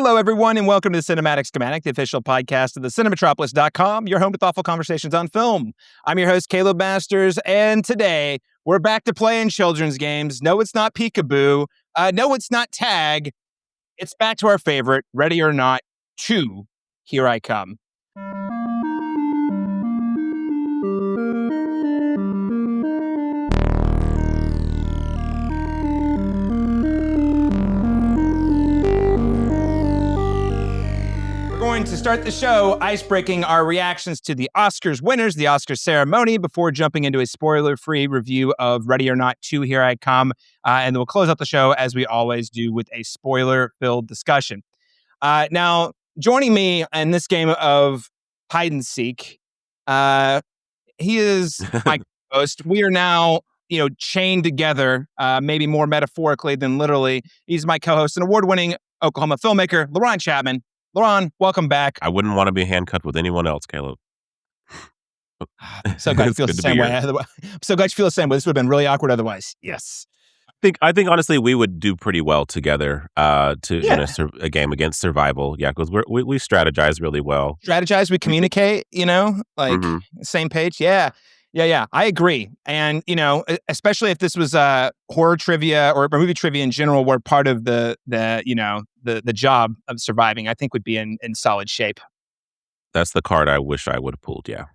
Hello, everyone, and welcome to the Cinematic Schematic, the official podcast of the Cinematropolis.com, your home to thoughtful conversations on film. I'm your host, Caleb Masters, and today we're back to playing children's games. No, it's not Peekaboo. No, it's not Tag. It's back to our favorite, Ready or Not 2, Here I Come. Going to start the show ice-breaking our reactions to the Oscars winners, the Oscars ceremony, before jumping into a spoiler-free review of Ready or Not 2, Here I Come. And we'll close out the show, as we always do, with a spoiler-filled discussion. Now, joining me in this game of hide-and-seek, he is my host. We are now, chained together, maybe more metaphorically than literally. He's my co-host, an award-winning Oklahoma filmmaker, Laron Chapman. Laron, welcome back. I wouldn't want to be handcuffed with anyone else, Caleb. So glad you feel the same way. I'm so glad you feel the same way. This would have been really awkward otherwise. Yes. I think honestly we would do pretty well together in a game against survival. Yeah, because we strategize really well. We communicate, same page. Yeah. I agree. And, especially if this was horror trivia or movie trivia in general, where part of the job of surviving, I think would be in solid shape. That's the card I wish I would have pulled, yeah.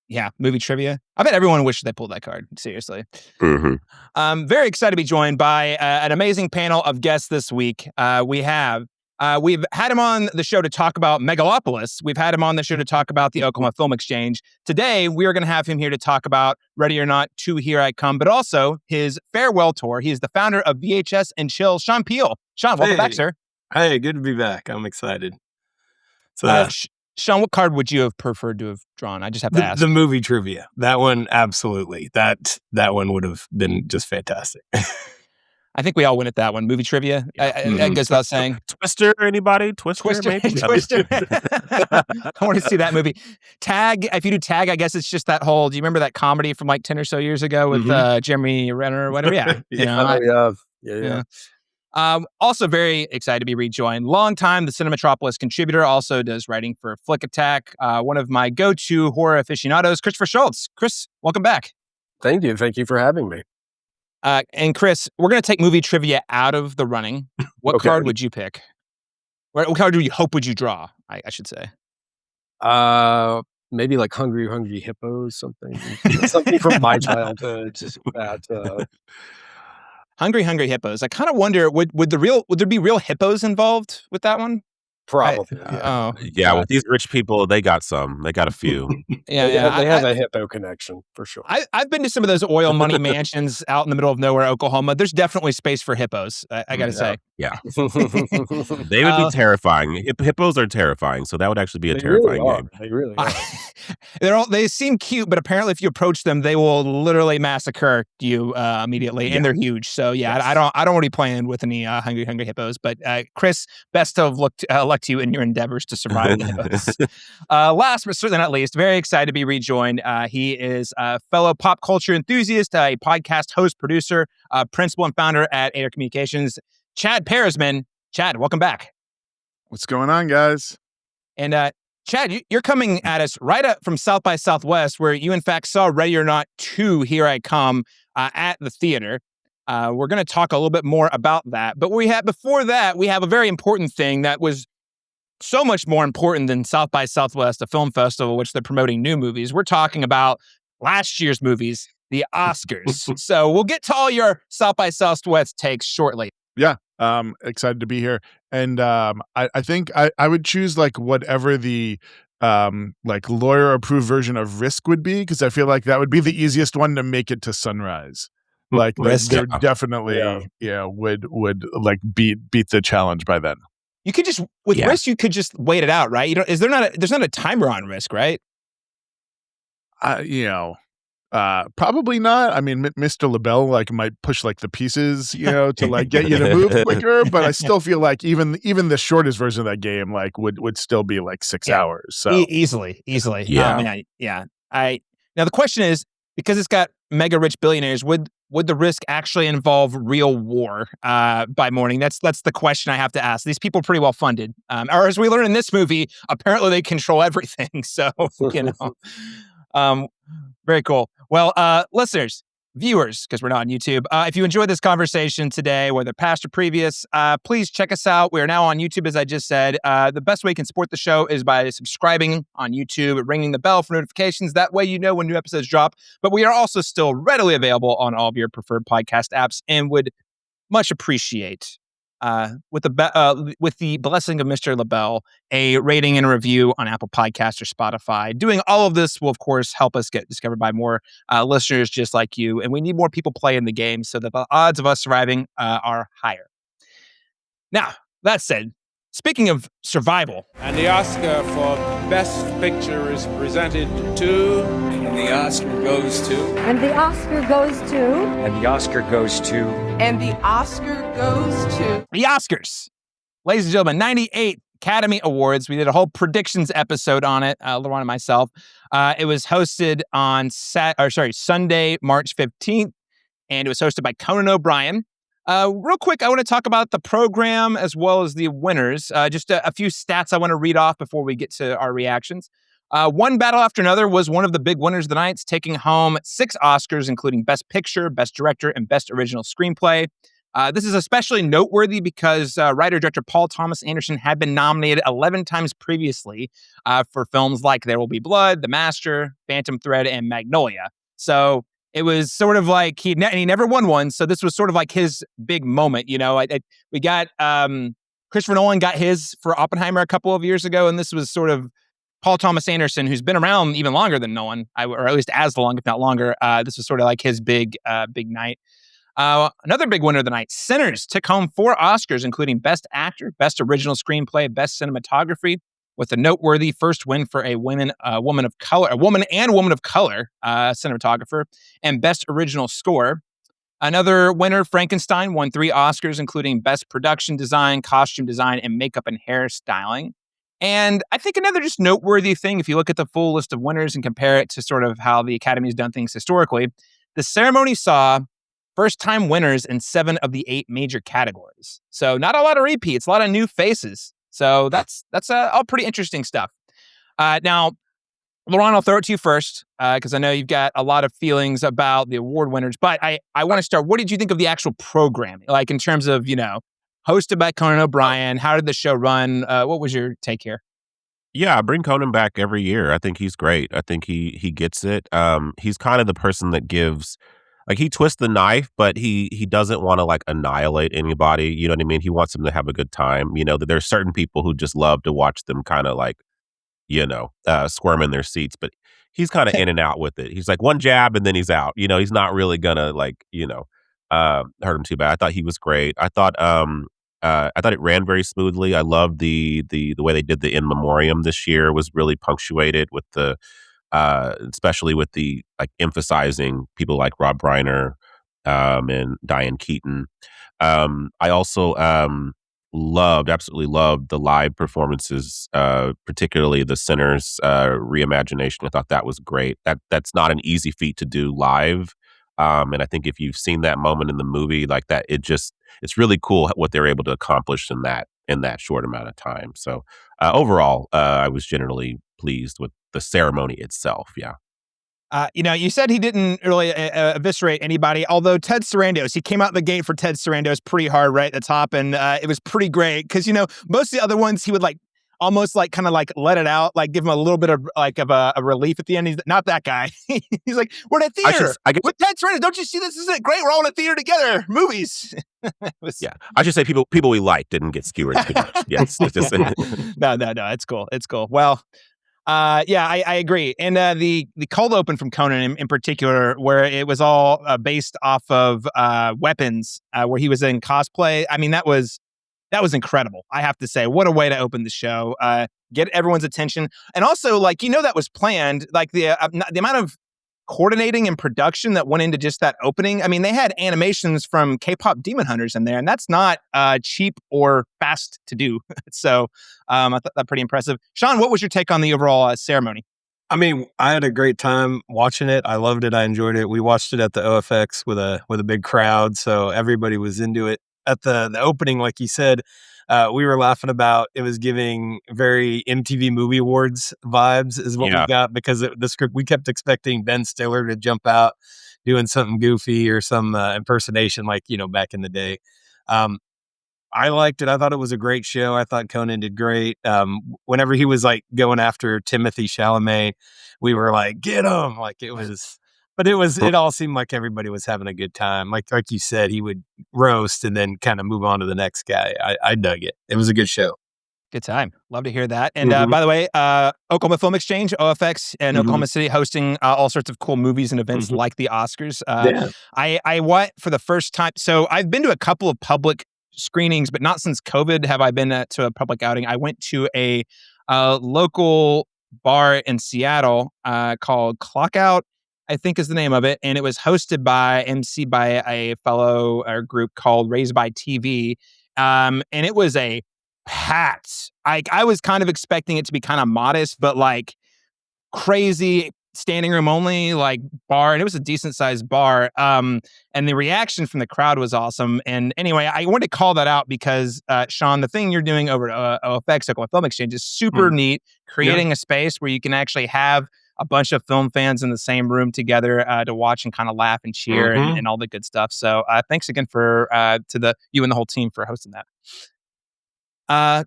Yeah, movie trivia. I bet everyone wishes they pulled that card, seriously. Mm-hmm. I'm very excited to be joined by an amazing panel of guests this week. We've had him on the show to talk about Megalopolis. We've had him on the show to talk about the Oklahoma Film Exchange. Today, we are going to have him here to talk about Ready or Not 2, Here I Come, but also his farewell tour. He is the founder of VHS and Chill, Sean Peel. Sean, welcome back, sir. Hey, good to be back. I'm excited. Sean, what card would you have preferred to have drawn? I just have to ask. The movie trivia. That one, absolutely. That one would have been just fantastic. I think we all win at that one. Movie trivia. That goes without saying. Twister, anybody? Twister. Maybe? Twister. I want to see that movie. Tag. If you do Tag, I guess it's just that whole. Do you remember that comedy from like 10 or so years ago with Jeremy Renner or whatever? Yeah. Yeah. Also very excited to be rejoined. Longtime the Cinematropolis contributor, also does writing for Flick Attack. One of my go-to horror aficionados, Christopher Shultz. Chris, welcome back. Thank you. Thank you for having me. And Chris, we're going to take movie trivia out of the running. What card would you pick? What card would you draw? I should say. Maybe like Hungry Hippos, something from my childhood. Hungry Hippos. I kind of wonder, would there be real hippos involved with that one? Probably. With these rich people, they got a few. They have a hippo connection for sure. I've been to some of those oil money mansions out in the middle of nowhere, Oklahoma. There's definitely space for hippos. I got to say. Yeah. They would be terrifying. Hippos are terrifying, so that would actually be a terrifying game. They really are. They seem cute, but apparently if you approach them, they will literally massacre you immediately, and they're huge. So yes. I don't want to be playing with any hungry hippos. But Chris, best of luck to you in your endeavors to survive the hippos. Last but certainly not least, very excited to be rejoined. He is a fellow pop culture enthusiast, a podcast host, producer, principal and founder at Ader Communications, Chad Parizman. Chad, welcome back. What's going on, guys? And Chad, you're coming at us right up from South by Southwest, where you in fact saw Ready or Not 2, Here I Come, at the theater. We're going to talk a little bit more about that. But before that, we have a very important thing that was so much more important than South by Southwest, a film festival, which they're promoting new movies. We're talking about last year's movies, the Oscars. So we'll get to all your South by Southwest takes shortly. Yeah, excited to be here. And I think I would choose like whatever the like lawyer approved version of Risk would be, because I feel like that would be the easiest one to make it to Sunrise. Like they're definitely would like beat the challenge by then. You could just Risk, you could just wait it out, right? There's not a timer on Risk, right? Probably not. I mean, Mr. LaBelle like might push like the pieces, to like get you to move quicker. But I still feel like even the shortest version of that game like would still be like 6 hours. So easily. Yeah. Now the question is, because it's got mega rich billionaires, would the risk actually involve real war by morning? That's the question I have to ask. These people are pretty well funded. Or as we learn in this movie, apparently they control everything. So, very cool. Well, listeners, viewers, because we're not on YouTube, if you enjoyed this conversation today, whether past or previous, please check us out. We are now on YouTube, as I just said. The best way you can support the show is by subscribing on YouTube, ringing the bell for notifications. That way you know when new episodes drop. But we are also still readily available on all of your preferred podcast apps and would much appreciate, with the blessing of Mr. LaBelle, a rating and a review on Apple Podcasts or Spotify. Doing all of this will, of course, help us get discovered by more listeners just like you. And we need more people playing the game so that the odds of us surviving are higher. Now, that said, speaking of survival. And the Oscar for Best Picture is presented to... And the Oscar goes to... And the Oscar goes to... And the Oscar goes to... And the Oscar goes to... The Oscars. Ladies and gentlemen, 98 Academy Awards. We did a whole predictions episode on it, Laron and myself. It was hosted on Sunday, March 15th, and it was hosted by Conan O'Brien. Real quick, I want to talk about the program as well as the winners. Just a few stats I want to read off before we get to our reactions. One Battle After Another was one of the big winners of the night, taking home 6 Oscars, including Best Picture, Best Director, and Best Original Screenplay. This is especially noteworthy because writer-director Paul Thomas Anderson had been nominated 11 times previously for films like There Will Be Blood, The Master, Phantom Thread, and Magnolia. So it was sort of like he never won one, so this was sort of like his big moment. We got Christopher Nolan got his for Oppenheimer a couple of years ago, and this was sort of Paul Thomas Anderson, who's been around even longer than Nolan, or at least as long, if not longer. This was sort of like his big night. Another big winner of the night, Sinners, took home 4 Oscars, including Best Actor, Best Original Screenplay, Best Cinematography, with a noteworthy first win for a woman and woman of color cinematographer, and Best Original Score. Another winner, Frankenstein, won 3 Oscars, including Best Production Design, Costume Design, and Makeup and Hairstyling. And I think another just noteworthy thing, if you look at the full list of winners and compare it to sort of how the Academy has done things historically, the ceremony saw first-time winners in 7 of the 8 major categories. So not a lot of repeats, a lot of new faces. So that's all pretty interesting stuff. Now, Laron, I'll throw it to you first, because I know you've got a lot of feelings about the award winners. But I want to start. What did you think of the actual programming? Like in terms of, hosted by Conan O'Brien, how did the show run? What was your take here? Yeah, I bring Conan back every year. I think he's great. I think he gets it. He's kind of the person that gives, like, he twists the knife, but he doesn't want to like annihilate anybody. You know what I mean? He wants them to have a good time. That there's certain people who just love to watch them kind of like, squirm in their seats, but he's kind of in and out with it. He's like one jab and then he's out. He's not really gonna hurt him too bad. I thought he was great. I thought it ran very smoothly. I loved the way they did the in memoriam this year. Was really punctuated with the especially with the like emphasizing people like Rob Reiner and Diane Keaton. I also absolutely loved the live performances, particularly the Sinners reimagination. I thought that was great. That's not an easy feat to do live. And I think if you've seen that moment in the movie like that, it's really cool what they're able to accomplish in that short amount of time. So overall, I was generally pleased with the ceremony itself. Yeah. You said he didn't really eviscerate anybody, although Ted Sarandos, he came out the gate for Ted Sarandos pretty hard right at the top, and it was pretty great because, most of the other ones he would like almost like kind of like let it out, like give him a little bit of a relief at the end. He's not that guy. He's like, we're in a theater with Ted Sarandos. Don't you see this? Isn't it great? We're all in a theater together. Movies. Yeah, I should say people we like didn't get skewered too much. Yes, no, it's cool. It's cool. Well. I agree. And the cold open from Conan in particular, where it was all based off of weapons, where he was in cosplay. I mean, that was incredible. I have to say, what a way to open the show. Get everyone's attention, and also that was planned. Like the amount of coordinating and production that went into just that opening. I mean, they had animations from K-pop Demon Hunters in there, and that's not cheap or fast to do. So I thought that pretty impressive. Sean, what was your take on the overall ceremony? I mean, I had a great time watching it. I loved it. I enjoyed it. We watched it at the OFX with a big crowd, so everybody was into it. At the opening, like you said, we were laughing about it was giving very MTV Movie Awards vibes, is what we Yeah. got, because the script, we kept expecting Ben Stiller to jump out doing something goofy or some impersonation, like back in the day. Um, I liked it. I thought it was a great show. I thought Conan did great. Whenever he was like going after Timothy Chalamet, we were like, "Get him!" Like it was, but it all seemed like everybody was having a good time. Like you said, he would roast and then kind of move on to the next guy. I dug it. It was a good show. Good time. Love to hear that. And Mhm. by the way, Oklahoma Film Exchange, OFX, and Mhm. Oklahoma City hosting all sorts of cool movies and events Mhm. like the Oscars. Yeah. I went for the first time. So I've been to a couple of public screenings, but not since COVID have I been to a public outing. I went to a local bar in Seattle called Clockout, I think is the name of it. And it was MC by a fellow group called Raised by TV. And it was a packed. I was kind of expecting it to be kind of modest, but like crazy standing room only like bar, and it was a decent sized bar. And the reaction from the crowd was awesome. And anyway, I wanted to call that out because Sean, the thing you're doing over at OFX, Oklahoma Film Exchange, is super neat. Creating a space where you can actually have a bunch of film fans in the same room together to watch and kind of laugh and cheer and all the good stuff. So thanks again for you and the whole team for hosting that.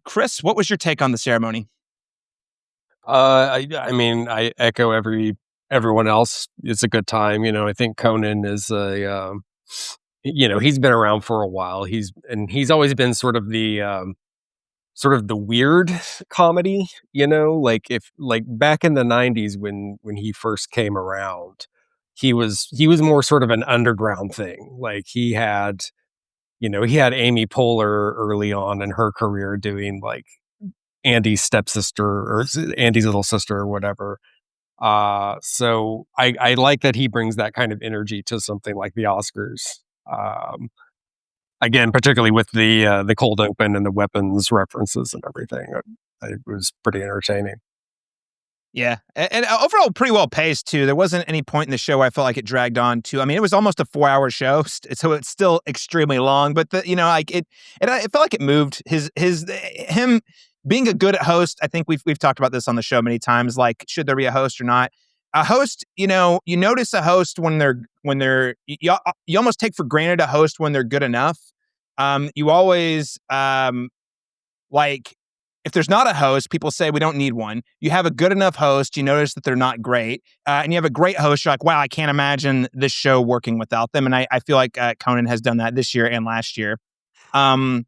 Chris, what was your take on the ceremony? I mean, I echo everyone else. It's a good time. I think Conan is he's been around for a while. He's always been sort of the weird comedy. Like back in the '90s when he first came around, he was more sort of an underground thing. Like he had Amy Poehler early on in her career doing like Andy's stepsister or Andy's little sister or whatever. So I like that he brings that kind of energy to something like the Oscars. Again, particularly with the cold open and the weapons references and everything, it was pretty entertaining. Yeah, and overall pretty well paced too. There wasn't any point in the show where I felt like it dragged on too. I mean, it was almost a 4-hour show, so it's still extremely long. But it felt like it moved. Him being a good host. I think we've talked about this on the show many times. Like, should there be a host or not? A host, you notice a host when they're you almost take for granted a host when they're good enough. You always like. If there's not a host, people say we don't need one. You have a good enough host, you notice that they're not great. And you have a great host, you're like, wow, I can't imagine this show working without them. And I feel like Conan has done that this year and last year. I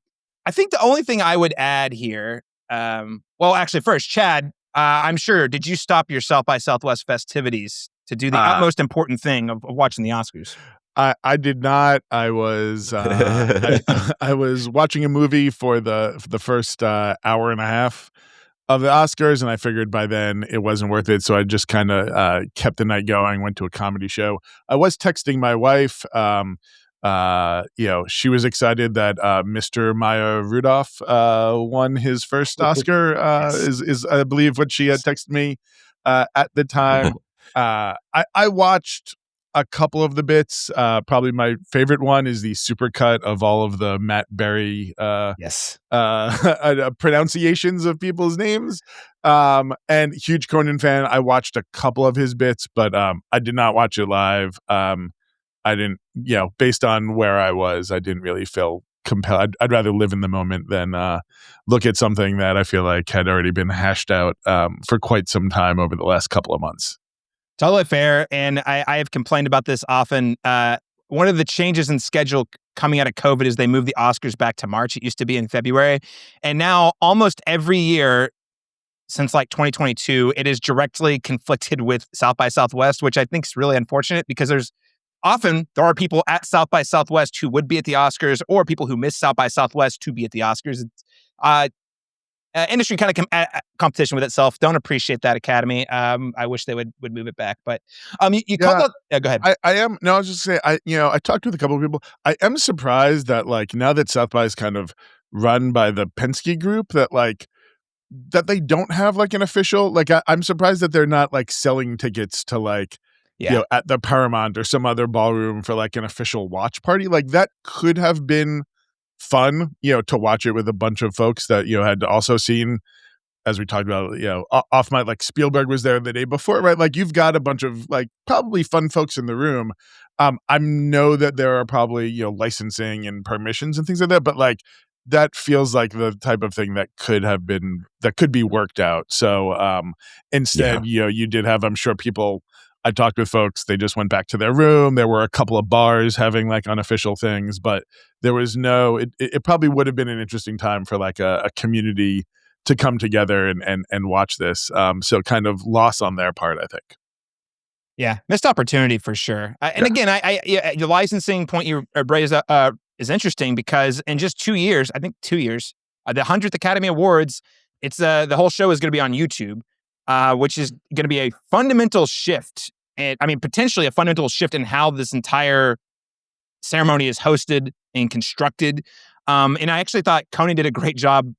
think the only thing I would add here, actually first, Chad, I'm sure, did you stop your South by Southwest festivities to do the utmost important thing of watching the Oscars? I did not. I was I was watching a movie for the first hour and a half of the Oscars, and I figured by then it wasn't worth it. So I just kind of kept the night going. Went to a comedy show. I was texting my wife. She was excited that Mr. Maya Rudolph won his first Oscar. Is I believe what she had texted me at the time. I watched a couple of the bits. Probably my favorite one is the supercut of all of the Matt Berry pronunciations of people's names. And huge Conan fan. I watched a couple of his bits, but I did not watch it live. I didn't, based on where I was, I didn't really feel compelled. I'd rather live in the moment than look at something that I feel like had already been hashed out for quite some time over the last couple of months. Totally fair. And I have complained about this often. One of the changes in schedule coming out of COVID is they moved the Oscars back to March. It used to be in February. And now almost every year since like 2022, it is directly conflicted with South by Southwest, which I think is really unfortunate because there are people at South by Southwest who would be at the Oscars or people who miss South by Southwest to be at the Oscars. Industry kind of competition with itself. Don't appreciate that, Academy. I wish they would move it back. But you called out. Yeah, go ahead. I am. No, I was just saying. I talked with a couple of people. I am surprised that like now that South by is kind of run by the Penske Group, that like that they don't have like an official, like I'm surprised that they're not like selling tickets to like, at the Paramount or some other ballroom for like an official watch party. Like that could have been fun, to watch it with a bunch of folks that, had also seen, as we talked about, off my, like Spielberg was there the day before, right? Like you've got a bunch of like probably fun folks in the room. I know that there are probably, licensing and permissions and things like that, but like that feels like the type of thing that could be worked out. So instead, you did have, I'm sure I talked with folks, they just went back to their room. There were a couple of bars having like unofficial things, but there was it probably would have been an interesting time for like a community to come together and watch this. So kind of loss on their part, I think. Yeah, missed opportunity for sure. And again, the licensing point you raised is interesting because in just 2 years, I think 2 years, the 100th Academy Awards, it's the whole show is going to be on YouTube, which is going to be a fundamental shift. And I mean, potentially a fundamental shift in how this entire ceremony is hosted and constructed. And I actually thought Conan did a great job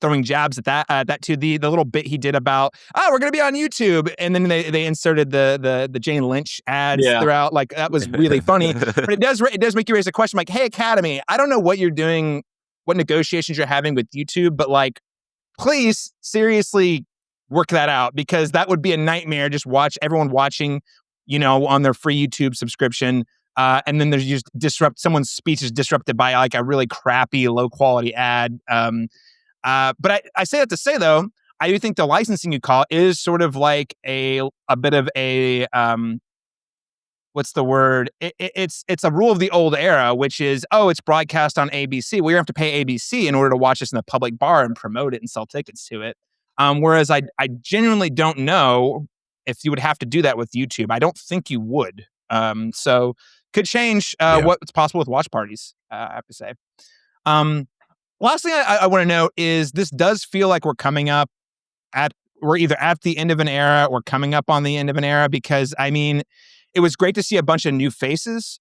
throwing jabs at that too. The little bit he did about, we're going to be on YouTube. And then they inserted the Jane Lynch ads throughout. Like that was really funny, but it does make you raise a question like, hey, Academy, I don't know what you're doing, what negotiations you're having with YouTube, but like, please seriously work that out, because that would be a nightmare. Just watch everyone watching, on their free YouTube subscription. And then there's just someone's speech is disrupted by like a really crappy, low quality ad. But I say that to say, though, I do think the licensing you call is sort of like a bit of a, what's the word? It's a rule of the old era, which is, it's broadcast on ABC. Well, you have to pay ABC in order to watch this in a public bar and promote it and sell tickets to it. Whereas I genuinely don't know if you would have to do that with YouTube. I don't think you would. So could change what's possible with watch parties, I have to say. Last thing I want to note is this does feel like we're either at the end of an era or coming up on the end of an era, because I mean, it was great to see a bunch of new faces.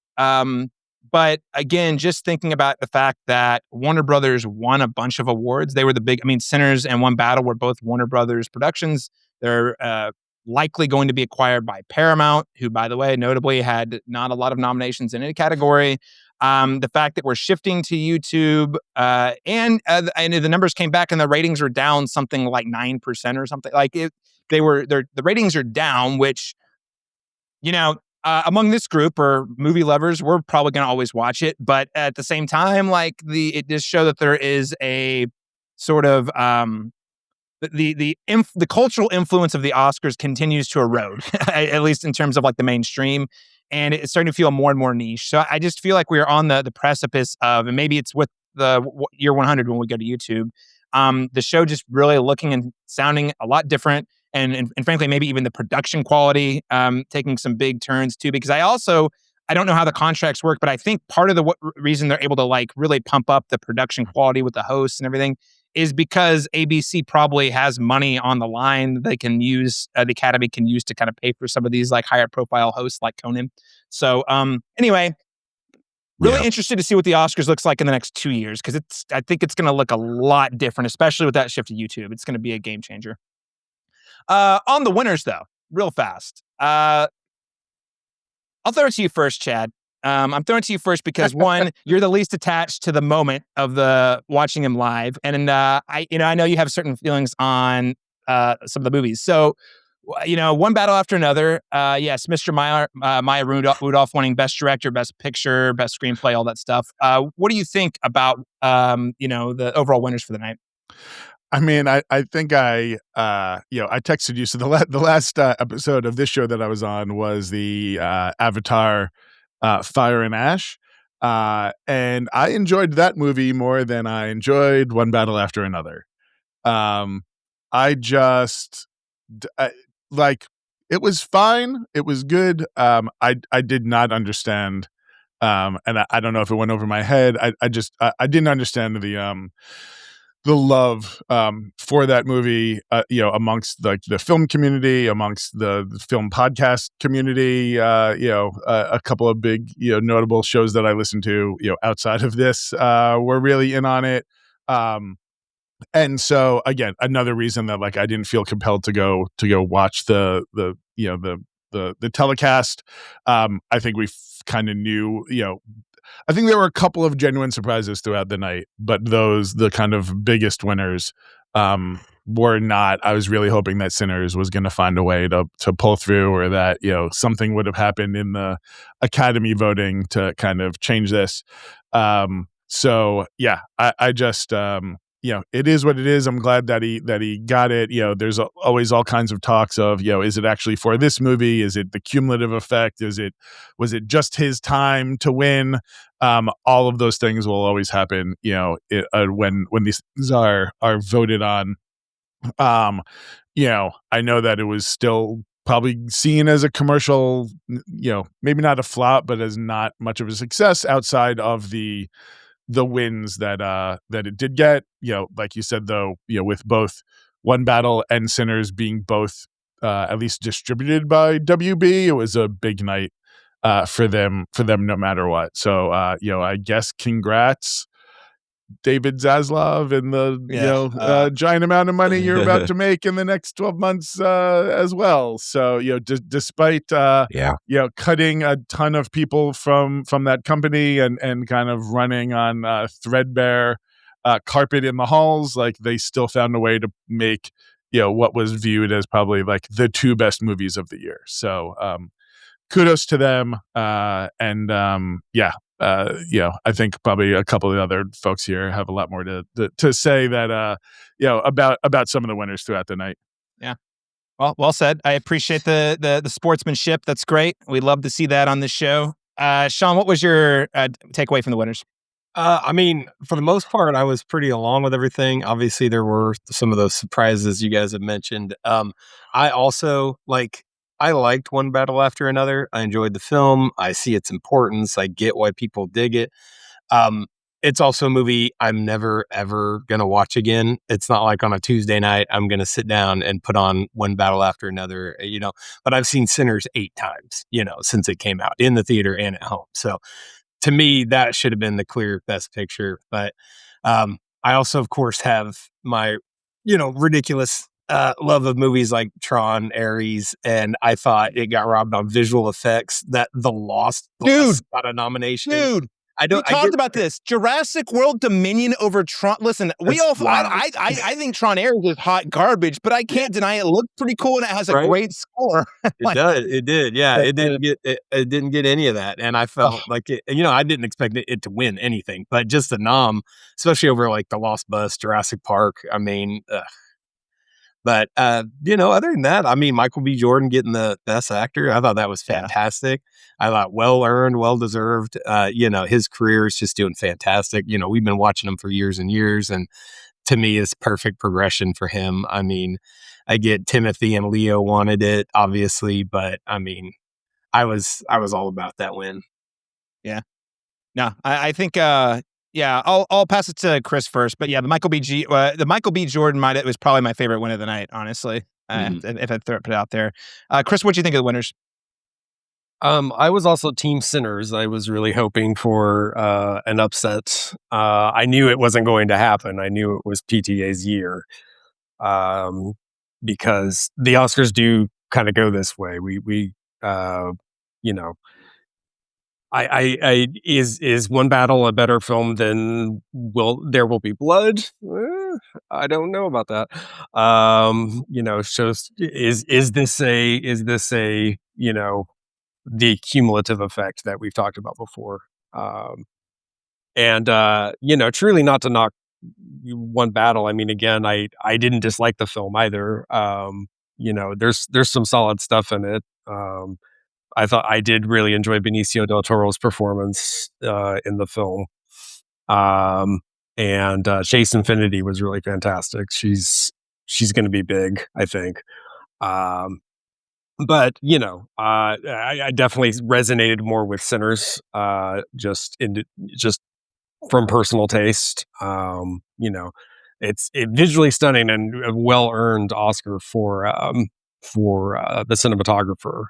But again, just thinking about the fact that Warner Brothers won a bunch of awards. They were Sinners and One Battle were both Warner Brothers productions. They're likely going to be acquired by Paramount, who, by the way, notably had not a lot of nominations in any category. The fact that we're shifting to YouTube, and the numbers came back and the ratings are down something like 9% or something. Like the ratings are down, which, among this group or movie lovers, we're probably going to always watch it. But at the same time, like it does show that there is a sort of the cultural influence of the Oscars continues to erode, at least in terms of like the mainstream. And it's starting to feel more and more niche. So I just feel like we are on the precipice of, and maybe it's with the year 100 when we go to YouTube, the show just really looking and sounding a lot different. And frankly, maybe even the production quality taking some big turns too. Because I don't know how the contracts work, but I think part of the reason they're able to like really pump up the production quality with the hosts and everything is because ABC probably has money on the line they can use, the Academy can use to kind of pay for some of these like higher profile hosts like Conan. So anyway, really interested to see what the Oscars looks like in the next 2 years, because I think it's going to look a lot different, especially with that shift to YouTube. It's going to be a game changer. On the winners, though, real fast. I'll throw it to you first, Chad. I'm throwing it to you first because one, you're the least attached to the moment of the watching him live, and I know you have certain feelings on some of the movies. So, one battle after another. Yes, Mr. Maya Rudolph winning Best Director, Best Picture, Best Screenplay, all that stuff. What do you think about the overall winners for the night? I mean, I think I texted you. So the last episode of this show that I was on was the Avatar, Fire and Ash, and I enjoyed that movie more than I enjoyed One Battle After Another. I just like, it was fine. It was good. I did not understand, and I don't know if it went over my head. I didn't understand the love for that movie, amongst like the film community, amongst the film podcast community, a couple of big, notable shows that I listened to, outside of this, were really in on it. And so again, another reason that like I didn't feel compelled to go watch the telecast. I think we kind of knew, I think there were a couple of genuine surprises throughout the night, but the kind of biggest winners were not. I was really hoping that Sinners was going to find a way to pull through, or that, something would have happened in the Academy voting to kind of change this. So yeah, I just, it is what it is. I'm glad that he got it. There's always all kinds of talks of, is it actually for this movie? Is it the cumulative effect? Was it just his time to win? All of those things will always happen, when these things are voted on. I know that it was still probably seen as a commercial, maybe not a flop, but as not much of a success outside of the wins that it did get. Like you said, though, with both One Battle and Sinners being both at least distributed by WB, it was a big night for them no matter what. So I guess congrats, David Zaslav, and the giant amount of money you're about to make in the next 12 months as well. So despite cutting a ton of people from that company and kind of running on threadbare carpet in the halls, like they still found a way to make what was viewed as probably like the two best movies of the year. So kudos to them. I think probably a couple of the other folks here have a lot more to say that about some of the winners throughout the night. Yeah. Well said. I appreciate the sportsmanship. That's great. We love to see that on this show. Sean, what was your takeaway from the winners? I mean, for the most part, I was pretty along with everything. Obviously, there were some of those surprises you guys have mentioned. I also I liked One Battle After Another. I enjoyed the film. I see its importance. I get why people dig it. It's also a movie I'm never, ever going to watch again. It's not like on a Tuesday night, I'm going to sit down and put on One Battle After Another, but I've seen Sinners 8 times, since it came out in the theater and at home. So to me, that should have been the clear best picture. But I also, of course, have my, ridiculous love of movies like Tron, Ares, and I thought it got robbed on visual effects. That The Lost got a nomination. Dude, we talked about this. Jurassic World Dominion over Tron. Listen, I think Tron Ares is hot garbage, but I can't deny it looked pretty cool and it has a great score. It did. Yeah, it didn't get any of that, and I felt like it. I didn't expect it to win anything, but just the nom, especially over like The Lost Bus, Jurassic Park. I mean. But, other than that, I mean, Michael B. Jordan getting the best actor, I thought that was fantastic. I thought well-earned, well-deserved. His career is just doing fantastic. We've been watching him for years and years, and to me, it's perfect progression for him. I mean, I get Timothy and Leo wanted it, obviously, but, I mean, I was all about that win. Yeah. No, I think... I'll pass it to Chris first, but yeah, the Michael B. Jordan it was probably my favorite win of the night, honestly. If I put it out there, Chris, what do you think of the winners? I was also Team Sinners. I was really hoping for an upset. I knew it wasn't going to happen. I knew it was PTA's year, because the Oscars do kind of go this way. Is One Battle a better film than There Will Be Blood? I don't know about that. Shows is this a the cumulative effect that we've talked about before? Truly not to knock One Battle. I mean, again, I didn't dislike the film either. There's some solid stuff in it. I thought I did really enjoy Benicio del Toro's performance in the film. And Chase Infinity was really fantastic. She's going to be big, I think. But I definitely resonated more with Sinners, just from personal taste. It's visually stunning and a well-earned Oscar for the cinematographer.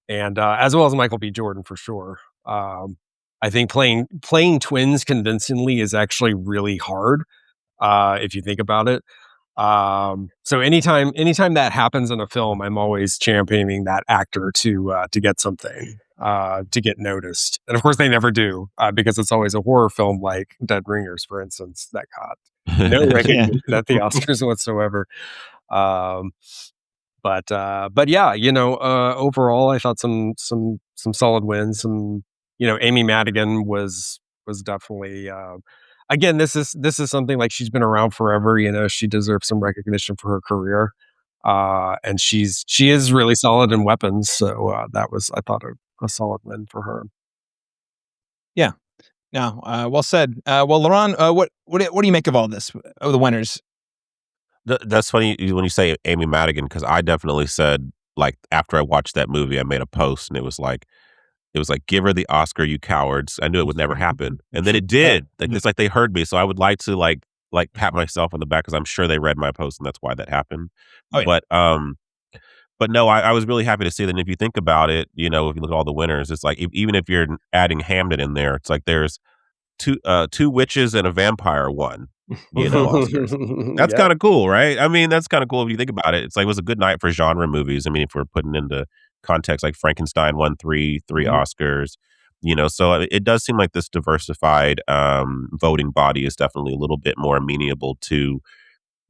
And as well as Michael B. Jordan for sure. I think playing twins convincingly is actually really hard. if you think about it. So anytime that happens in a film, I'm always championing that actor to get something, to get noticed. And of course, they never do, because it's always a horror film like Dead Ringers, for instance, that got no recognition at the Oscars whatsoever. But yeah, overall, I thought some solid wins. Some, Amy Madigan was definitely. Again, this is something like she's been around forever. She deserves some recognition for her career, and she is really solid in weapons. So that was, I thought, a solid win for her. Yeah. No, well said. Well, Laron, what do you make of all this? Oh, the winners. That's funny when you say Amy Madigan, because I definitely said, like, after I watched that movie, I made a post and it was like, give her the Oscar, you cowards. I knew it would never happen. And then it did. Like, it's like they heard me. So I would like to like pat myself on the back, because I'm sure they read my post and that's why that happened. Oh, yeah. But no, I was really happy to see that. And if you think about it, if you look at all the winners, it's like, even if you're adding Hamnet in there, it's like there's two witches and a vampire won, Oscars. That's kind of cool, right? I mean, that's kind of cool if you think about it. It's like, it was a good night for genre movies. I mean, if we're putting into context, like Frankenstein won three Oscars, so it does seem like this diversified voting body is definitely a little bit more amenable to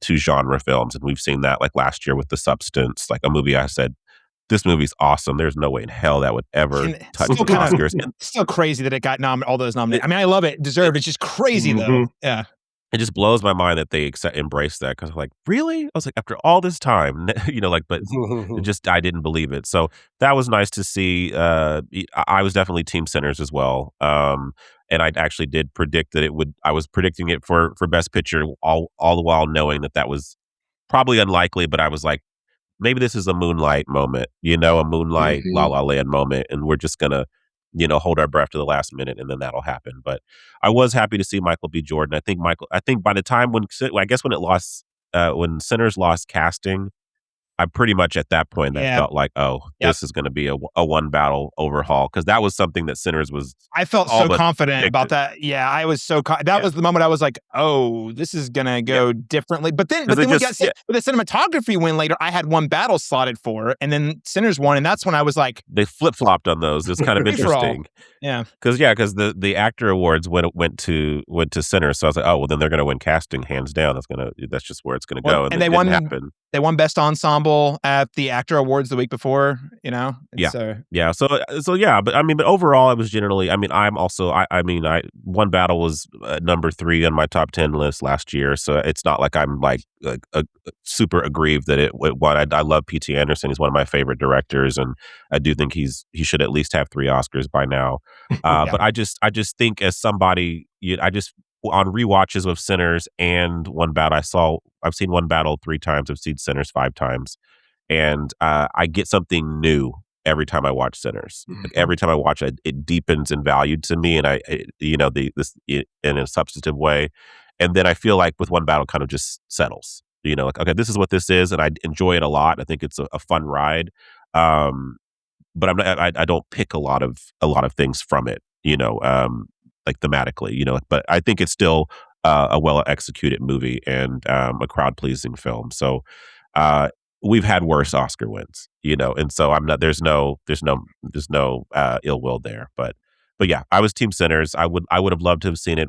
genre films. And we've seen that, like last year with The Substance, like a movie I said, this movie's awesome. There's no way in hell that would ever touch the Oscars. It's still crazy that it got all those nominations. I mean, I love it. Deserved. It's just crazy, though. Yeah. It just blows my mind that they embrace that, because I'm like, really? I was like, after all this time, but I didn't believe it. So that was nice to see. I was definitely Team Sinners as well. And I actually did predict that it would. I was predicting it for Best Picture, all the while knowing that was probably unlikely. But I was like, maybe this is a Moonlight moment, a Moonlight La La Land moment, and we're just gonna, hold our breath to the last minute, and then that'll happen. But I was happy to see Michael B. Jordan. I think by the time when Sinners lost casting, I'm pretty much at that point that felt like, this is going to be a one battle overhaul, because that was something that Sinners was. I felt so confident about that. Yeah, I was so that was the moment I was like, oh, this is going to go differently. But then with the cinematography win later, I had one battle slotted for, and then Sinners won, and that's when I was like, they flip flopped on those. It's kind of interesting. Yeah, because the actor awards went to Sinners, so I was like, oh, well, then they're going to win casting hands down. That's just where it's going to go. And they won. They won Best Ensemble at the Actor Awards the week before, Yeah. So yeah, but overall, it was generally. One Battle was number 3 on my top 10 list last year, so it's not like I'm like super aggrieved that it won. I love P.T. Anderson; he's one of my favorite directors, and I do think he should at least have 3 Oscars by now. But I just think, as somebody, on rewatches of Sinners and One Battle, I've seen One Battle 3 times. I've seen Sinners 5 times, and I get something new every time I watch Sinners. Like, every time I watch it, it deepens in value to me, and in a substantive way. And then I feel like with One Battle, kind of just settles. Like, okay, this is what this is, and I enjoy it a lot. I think it's a fun ride, but I don't pick a lot of things from it. Like thematically, but I think it's still a well executed movie and a crowd pleasing film. So we've had worse Oscar wins, and so I'm not. There's no ill will there. But yeah, I was Team Sinners. I would have loved to have seen it,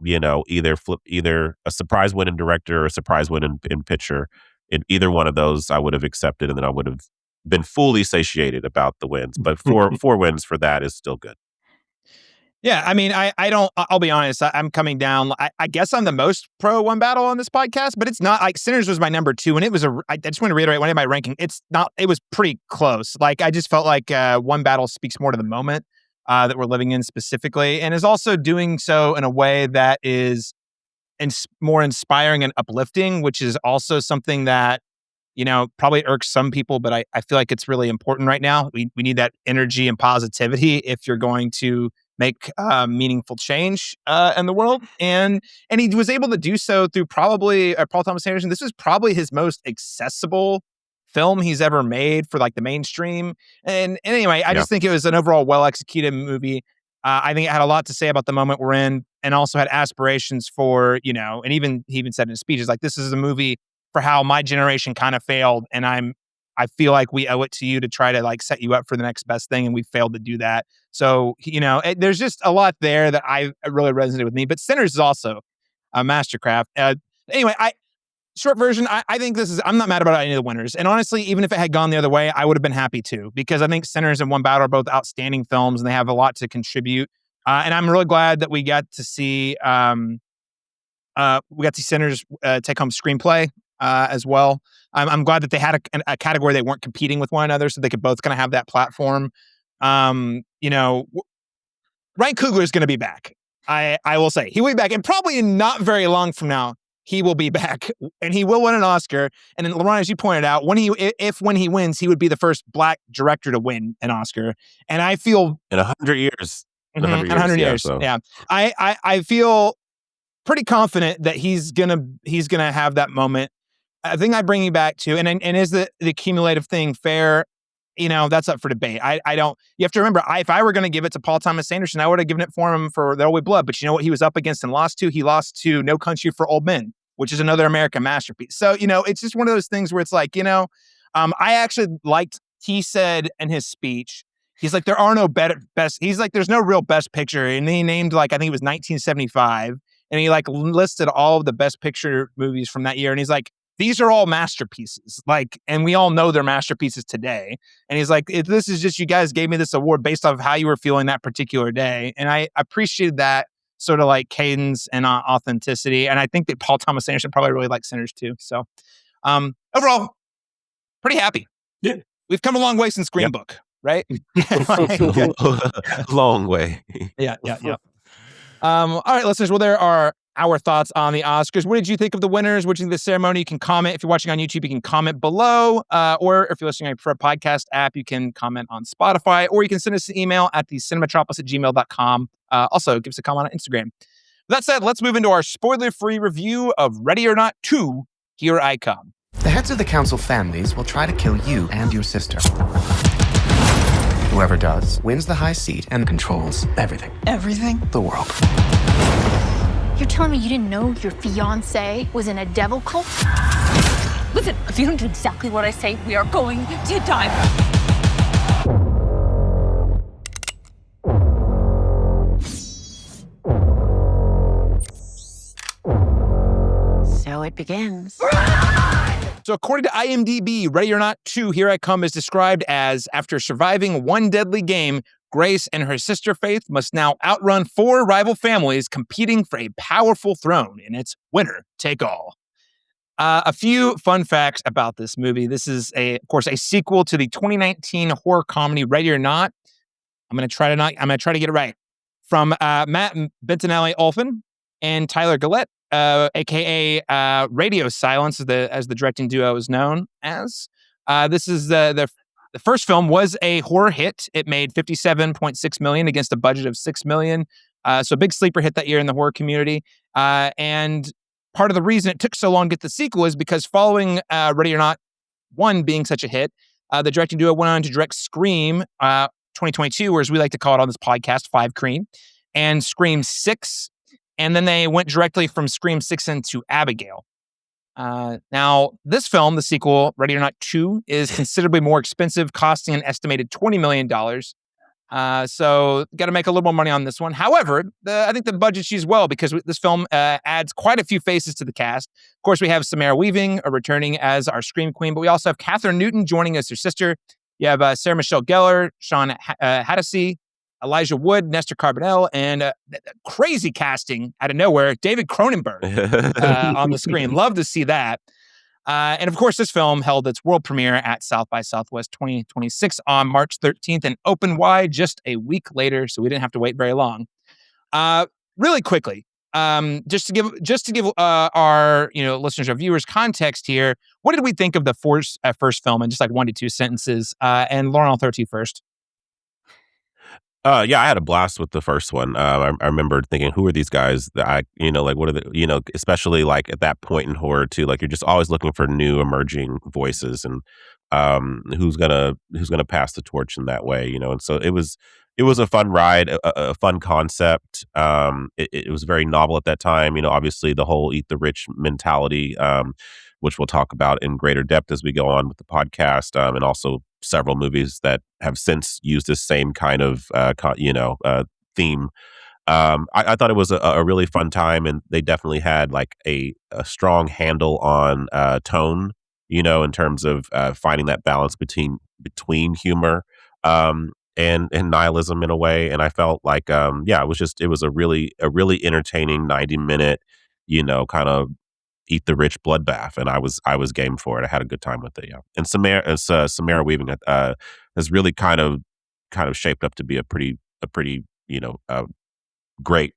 either a surprise win in director or a surprise win in picture. In either one of those, I would have accepted, and then I would have been fully satiated about the wins. But four wins for that is still good. Yeah, I mean, I'll be honest, I'm coming down. I guess I'm the most pro One Battle on this podcast, but it's not like Sinners was my number 2, and it was I just want to reiterate when in my ranking, it was pretty close. Like, I just felt like One Battle speaks more to the moment that we're living in specifically, and is also doing so in a way that is more inspiring and uplifting, which is also something that, probably irks some people, but I feel like it's really important right now. We need that energy and positivity if you're going to make meaningful change in the world. And he was able to do so through probably Paul Thomas Anderson. This was probably his most accessible film he's ever made for like the mainstream. And anyway, I just think it was an overall well-executed movie. I think it had a lot to say about the moment we're in, and also had aspirations for, you know, and he even said in his speeches, like, this is a movie for how my generation kind of failed. And I feel like we owe it to you to try to like set you up for the next best thing. And we failed to do that. So, you know, there's just a lot there that I really resonated with me, but Sinners is also a mastercraft. Anyway, short version, I think I'm not mad about any of the winners. And honestly, even if it had gone the other way, I would have been happy too, because I think Sinners and One Battle are both outstanding films and they have a lot to contribute. And I'm really glad that we got to see Sinners take home screenplay as well. I'm glad that they had a category they weren't competing with one another, so they could both kind of have that platform. You know, Ryan Coogler is going to be back. I will say he will be back, and probably not very long from now, he will be back, and he will win an Oscar. And then, Laron, as you pointed out, when he wins, he would be the first Black director to win an Oscar. And I feel in 100 years, in 100 years, yeah. I feel pretty confident that he's gonna have that moment. I think I bring you back to, and is the cumulative thing fair? You know, that's up for debate. I don't. You have to remember, if I were going to give it to Paul Thomas Anderson, I would have given it for him for The Old Blood. But you know what he was up against and lost to? He lost to No Country for Old Men, which is another American masterpiece. So, you know, it's just one of those things where it's like, you know, I actually liked, he said in his speech, he's like, there are no best, he's like, there's no real best picture. And he named, like, I think it was 1975. And he like listed all of the best picture movies from that year. And he's like, these are all masterpieces. Like, and we all know they're masterpieces today. And he's like, this is just, you guys gave me this award based off of how you were feeling that particular day. And I appreciated that sort of like cadence and authenticity. And I think that Paul Thomas Anderson probably really likes Sinners too. So overall, pretty happy. Yeah. We've come a long way since Green Book, right? Long way. Yeah. All right, listeners. Well, there are our thoughts on the Oscars. What did you think of the winners? What did you think of the ceremony? You can comment. If you're watching on YouTube, you can comment below. Or if you're listening on your preferred podcast app, you can comment on Spotify, or you can send us an email at thecinemetropolis@gmail.com. Also, give us a comment on Instagram. With that said, let's move into our spoiler-free review of Ready or Not 2, Here I Come. The heads of the council families will try to kill you and your sister. Whoever does wins the high seat and controls everything. Everything? The world. You're telling me you didn't know your fiancé was in a devil cult? Listen, if you don't do exactly what I say, we are going to die. So it begins. So according to IMDb, Ready or Not 2, Here I Come is described as, after surviving one deadly game, Grace and her sister Faith must now outrun 4 rival families competing for a powerful throne, and it's winner take all. A few fun facts about this movie. This is, of course, a sequel to the 2019 horror comedy Ready or Not. I'm going to try to get it right. From Matt Bettinelli-Olphin and Tyler Gillette, aka Radio Silence, as the directing duo is known as. This is the first film was a horror hit. It made $57.6 million against a budget of $6 million. So a big sleeper hit that year in the horror community. And part of the reason it took so long to get the sequel is because following Ready or Not 1 being such a hit, the directing duo went on to direct Scream 2022, or as we like to call it on this podcast, 5 Cream, and Scream 6. And then they went directly from Scream 6 into Abigail. Now, this film, the sequel, Ready or Not 2, is considerably more expensive, costing an estimated $20 million. So, got to make a little more money on this one. However, I think the budget's used well, because this film adds quite a few faces to the cast. Of course, we have Samara Weaving returning as our Scream Queen, but we also have Catherine Newton joining as her sister. You have Sarah Michelle Gellar, Sean Hattasey, Elijah Wood, Nestor Carbonell, and crazy casting out of nowhere, David Cronenberg on the screen. Love to see that. And of course, this film held its world premiere at South by Southwest 2026 on March 13th and opened wide just a week later, so we didn't have to wait very long. Really quickly, just to give our listeners or viewers context here, what did we think of the first film in just like 1 to 2 sentences? And Laron, I'll throw it to you first. Yeah, I had a blast with the first one. I remember thinking, who are these guys that what are the, especially like at that point in horror too, like you're just always looking for new emerging voices and who's gonna pass the torch in that way, and so it was it was a fun ride, a fun concept. It was very novel at that time. Obviously the whole eat the rich mentality, which we'll talk about in greater depth as we go on with the podcast, and also several movies that have since used this same kind of theme. I thought it was a really fun time, and they definitely had like a strong handle on tone, in terms of finding that balance between humor and nihilism in a way. And I felt like it was a really entertaining 90-minute, kind of eat the rich bloodbath, and I was game for it. I had a good time with it. Yeah, and Samara Weaving has really kind of shaped up to be a pretty great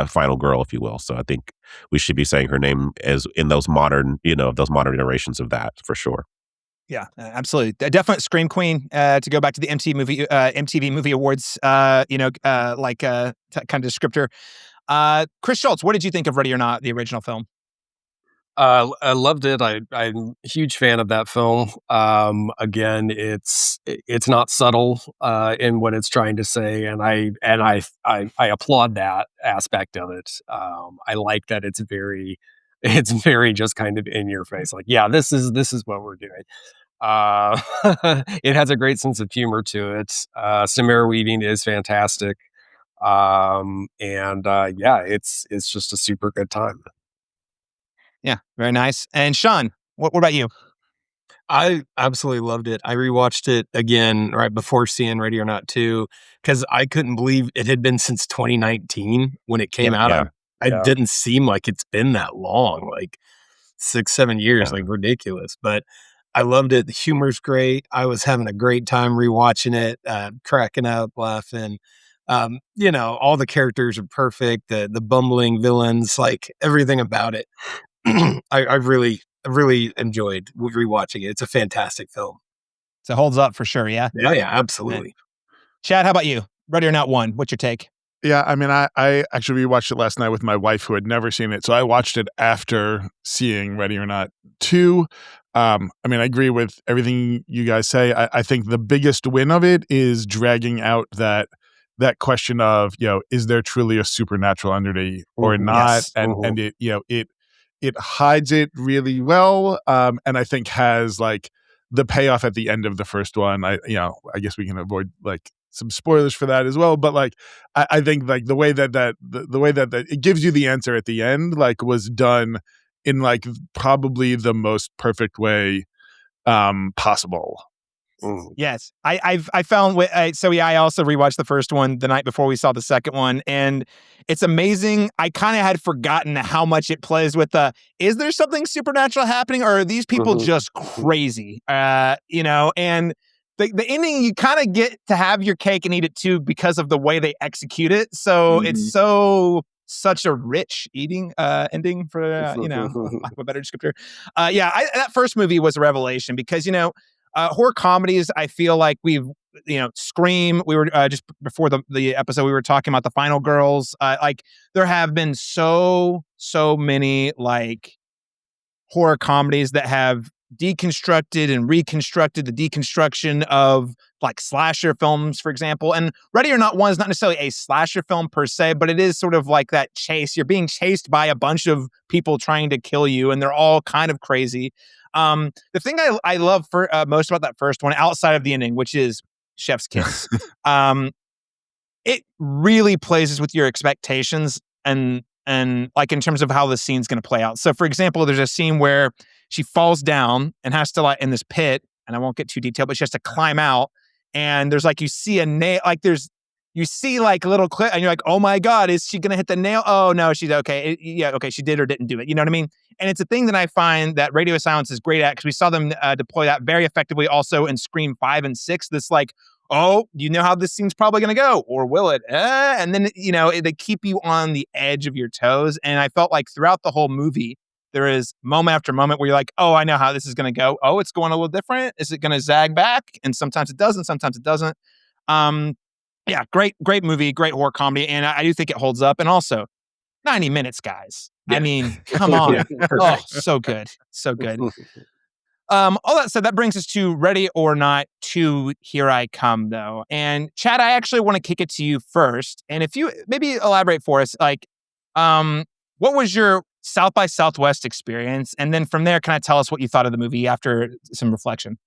final girl, if you will. So I think we should be saying her name as in those modern iterations of that for sure. Yeah, absolutely. A definite scream queen, to go back to the MTV Movie Awards, kind of descriptor. Chris Shultz, what did you think of Ready or Not, the original film? I loved it. I'm a huge fan of that film. Again, it's not subtle in what it's trying to say, and I applaud that aspect of it. I like that it's very just kind of in your face. Like, yeah, this is what we're doing. It has a great sense of humor to it. Samara Weaving is fantastic. It's just a super good time. Yeah, very nice. And Sean, what about you? I absolutely loved it. I rewatched it again right before seeing Ready or Not 2 because I couldn't believe it had been since 2019 when it came out. Yeah. It didn't seem like it's been that long, like 6-7 years, like ridiculous. But I loved it. The humor's great. I was having a great time rewatching it, cracking up, laughing. All the characters are perfect. The bumbling villains, like everything about it. I really enjoyed rewatching it. It's a fantastic film. So it holds up for sure, yeah? Yeah, absolutely. Chad, how about you? Ready or Not 1, what's your take? Yeah, I mean, I actually rewatched it last night with my wife who had never seen it. So I watched it after seeing Ready or Not 2. I mean, I agree with everything you guys say. I think the biggest win of it is dragging out that question of, is there truly a supernatural underneath or not? Yes. And it hides it really well, and I think has like the payoff at the end of the first one. I guess we can avoid like some spoilers for that as well, but like I think like the way that it gives you the answer at the end like was done in like probably the most perfect way possible. Yes, I found I also rewatched the first one the night before we saw the second one, and it's amazing. I kind of had forgotten how much it plays with is there something supernatural happening, or are these people just crazy? And the ending, you kind of get to have your cake and eat it too because of the way they execute it. So it's such a rich ending for lack of a better descriptor. That first movie was a revelation because horror comedies, I feel like Scream, we were just before the episode, we were talking about The Final Girls. Like there have been so many like horror comedies that have deconstructed and reconstructed the deconstruction of like slasher films, for example. And Ready or Not 1 is not necessarily a slasher film per se, but it is sort of like that chase. You're being chased by a bunch of people trying to kill you, and they're all kind of crazy. The thing I love for most about that first one, outside of the ending, which is Chef's Kiss, it really plays with your expectations and like in terms of how the scene's going to play out. So, for example, there's a scene where she falls down and has to like in this pit, and I won't get too detailed, but she has to climb out, and there's like you see a nail, like you see like a little clip, and you're like, oh my God, is she going to hit the nail? Oh no, she's okay. Okay, she did or didn't do it. You know what I mean? And it's a thing that I find that Radio Silence is great at because we saw them deploy that very effectively also in Scream 5 and 6. This like, oh, you know how this scene's probably going to go, or will it? And then, they keep you on the edge of your toes. And I felt like throughout the whole movie, there is moment after moment where you're like, oh, I know how this is going to go. Oh, it's going a little different. Is it going to zag back? And sometimes it doesn't. Sometimes it doesn't. Yeah, great movie, great horror comedy. And I do think it holds up. And also 90 minutes, guys. Yeah. I mean, come on. Oh, so good. So good. All that said, that brings us to Ready or Not 2, Here I Come, though. And Chad, I actually want to kick it to you first. And if you maybe elaborate for us, like, what was your South by Southwest experience? And then from there, kind of tell us what you thought of the movie after some reflection.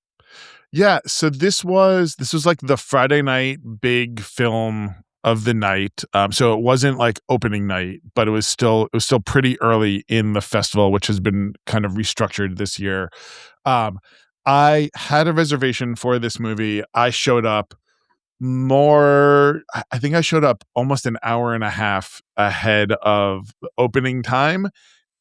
Yeah, so this was like the Friday night big film of the night. So it wasn't like opening night, but it was still pretty early in the festival, which has been kind of restructured this year. I had a reservation for this movie. I showed up I think I showed up almost an hour and a half ahead of opening time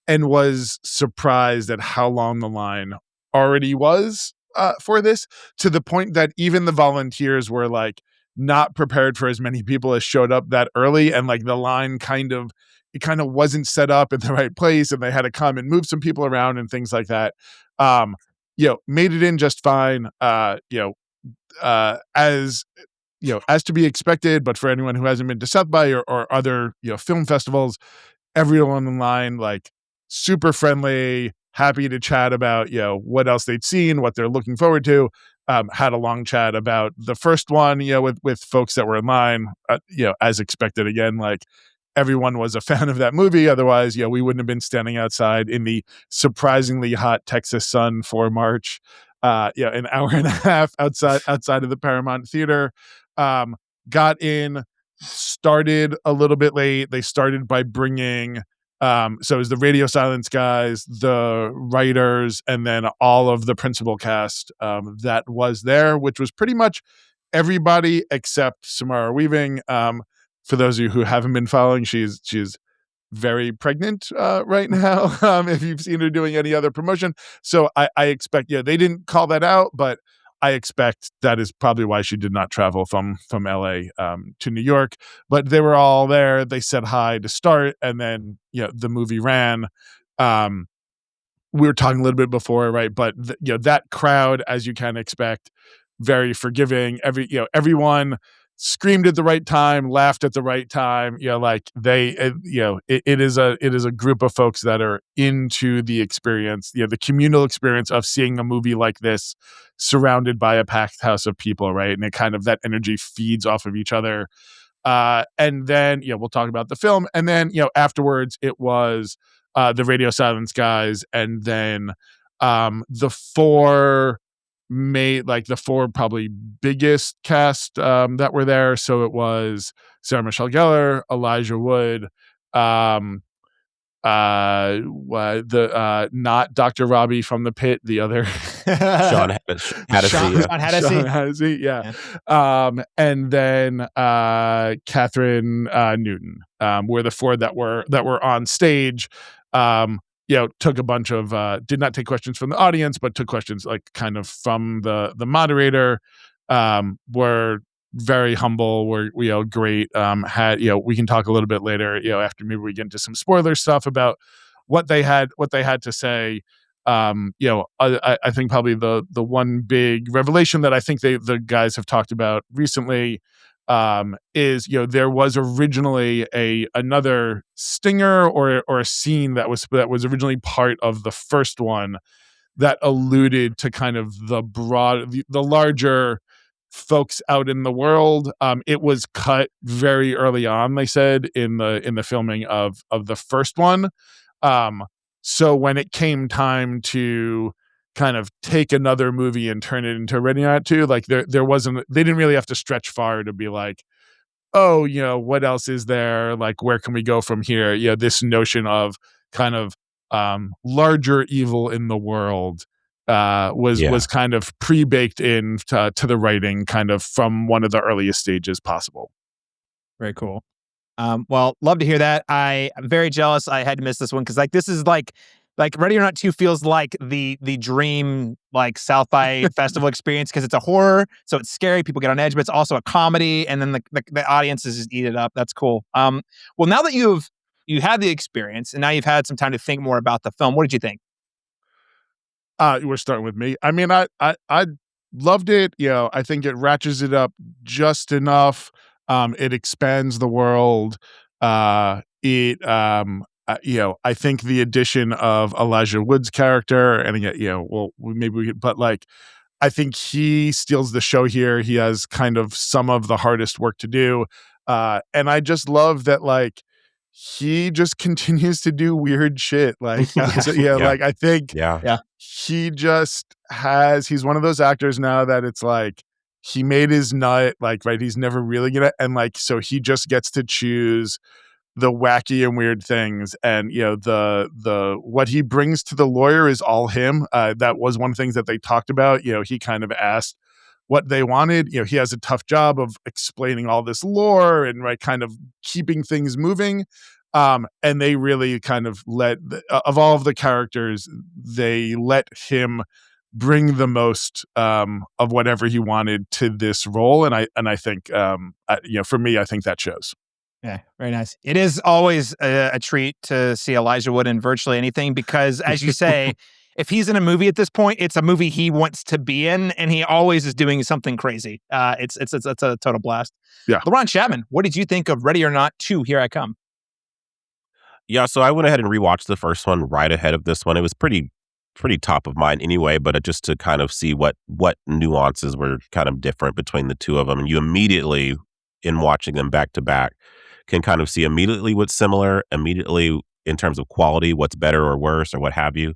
and was surprised at how long the line already was for this, to the point that even the volunteers were like not prepared for as many people as showed up that early, and like the line kind of wasn't set up in the right place, and they had to come and move some people around and things like that. Made it in just fine. As as to be expected, but for anyone who hasn't been to South by or other film festivals, everyone in line, like, super friendly, happy to chat about what else they'd seen, what they're looking forward to. Had a long chat about the first one, with folks that were in line. As expected, again, like, everyone was a fan of that movie. Otherwise, we wouldn't have been standing outside in the surprisingly hot Texas sun for March. An hour and a half outside of the Paramount Theater. Got in, started a little bit late. They started by bringing so it was the Radio Silence guys, the writers, and then all of the principal cast that was there, which was pretty much everybody except Samara Weaving. For those of you who haven't been following, she's very pregnant right now. If you've seen her doing any other promotion. So I expect, they didn't call that out, but I expect that is probably why she did not travel from LA to New York. But they were all there. They said hi to start, and then the movie ran. We were talking a little bit before, right? But that crowd, as you can expect, very forgiving. Everyone screamed at the right time, laughed at the right time. It is a group of folks that are into the experience, the communal experience of seeing a movie like this surrounded by a packed house of people, right? And it kind of, that energy feeds off of each other. And then, we'll talk about the film. And then, afterwards it was the Radio Silence guys, and then the four probably biggest cast that were there. So it was Sarah Michelle Gellar, Elijah Wood, not Dr. Robbie from The Pit, the other Sean Hennessy, yeah. And then Catherine Newton were the four that were on stage. Took a bunch of did not take questions from the audience, but took questions like kind of from the moderator. Were very humble, were great. Had we can talk a little bit later, after maybe we get into some spoiler stuff about what they had to say. I think probably the one big revelation that I think the guys have talked about recently is there was originally another stinger or a scene that was originally part of the first one that alluded to kind of the larger folks out in the world. It was cut very early on, they said, in the filming of the first one. So when it came time to kind of take another movie and turn it into Ready or Not 2, like there wasn't, they didn't really have to stretch far to be like, oh, what else is there? Like, where can we go from here? This notion of kind of larger evil in the world was kind of pre-baked in to the writing, kind of from one of the earliest stages possible. Very cool. Well, love to hear that. I'm very jealous I had to miss this one, because this is like Ready or Not 2 feels like the dream South by festival experience, because it's a horror, so it's scary, people get on edge, but it's also a comedy, and then the audiences just eat it up. That's cool. Well, now that you had the experience and now you've had some time to think more about the film, what did you think? We're starting with me. I mean, I loved it. I think it ratchets it up just enough. It expands the world. It I think the addition of Elijah Wood's character, and again, maybe we could, but like, I think he steals the show here. He has kind of some of the hardest work to do. And I just love that, like, he just continues to do weird shit. Like, like, I think he just he's one of those actors now that it's like, he made his nut, like, right, he's never really gonna, and like, so he just gets to choose the wacky and weird things, and the what he brings to the lawyer is all him. That was one of the things that they talked about. He kind of asked what they wanted. He has a tough job of explaining all this lore and, right, kind of keeping things moving. And they really kind of of all of the characters, they let him bring the most of whatever he wanted to this role, and I think for me, I think that shows. Yeah, very nice. It is always a treat to see Elijah Wood in virtually anything because, as you say, if he's in a movie at this point, it's a movie he wants to be in, and he always is doing something crazy. It's a total blast. Yeah. Laron Chapman, what did you think of Ready or Not 2, Here I Come? Yeah, so I went ahead and rewatched the first one right ahead of this one. It was pretty top of mind anyway, but just to kind of see what nuances were kind of different between the two of them. And you immediately, in watching them back to back, can kind of see immediately what's similar, immediately in terms of quality, what's better or worse or what have you.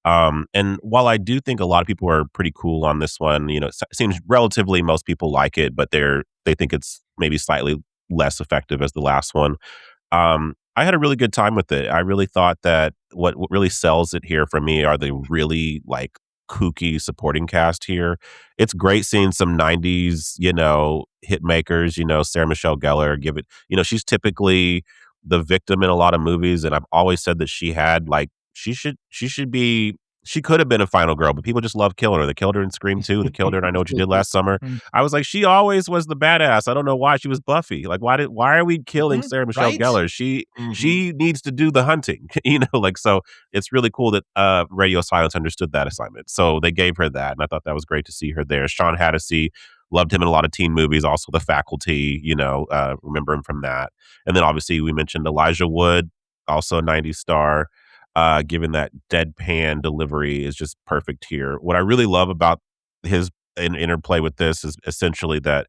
And while I do think a lot of people are pretty cool on this one, it seems relatively most people like it, but they think it's maybe slightly less effective as the last one. I had a really good time with it. I really thought that what really sells it here for me are the really like kooky supporting cast here. It's great seeing some 90s, hit makers, Sarah Michelle Gellar give it, she's typically the victim in a lot of movies. And I've always said that she could have been a final girl, but people just love killing her. They killed her in Scream 2. They killed her in I Know What You Did Last Summer. I was like, she always was the badass. I don't know why she was Buffy. Like, why are we killing Sarah Michelle Gellar? She needs to do the hunting, so it's really cool that Radio Silence understood that assignment. So they gave her that, and I thought that was great to see her there. Sean Hattasey, loved him in a lot of teen movies, also The Faculty, remember him from that. And then obviously we mentioned Elijah Wood, also a 90s star. Given that deadpan delivery is just perfect here. What I really love about his interplay with this is essentially that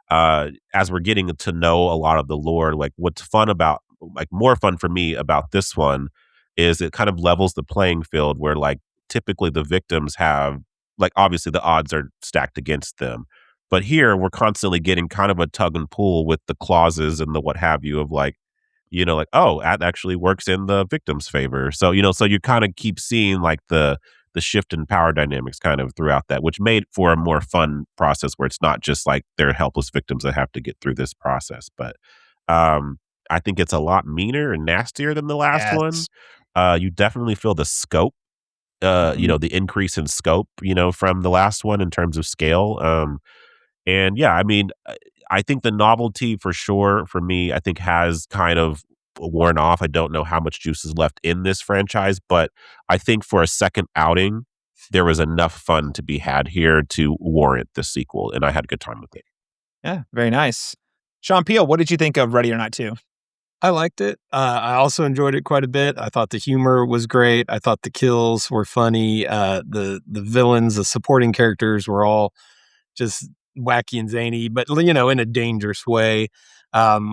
as we're getting to know a lot of the lore, like what's fun about, like more fun for me about this one is it kind of levels the playing field where like typically the victims have, like obviously the odds are stacked against them. But here we're constantly getting kind of a tug and pull with the clauses and the what have you of like, oh, that actually works in the victim's favor. So, so you kind of keep seeing like the shift in power dynamics kind of throughout that, which made for a more fun process where it's not just like they're helpless victims that have to get through this process. But I think it's a lot meaner and nastier than the last one. You definitely feel the scope, the increase in scope, from the last one in terms of scale. And yeah, I mean, I think the novelty for sure for me, I think has kind of worn off. I don't know how much juice is left in this franchise, but I think for a second outing, there was enough fun to be had here to warrant the sequel. And I had a good time with it. Yeah, very nice. Sean Peele, what did you think of Ready or Not 2? I liked it. I also enjoyed it quite a bit. I thought the humor was great. I thought the kills were funny. The villains, the supporting characters were all just wacky and zany, but in a dangerous way,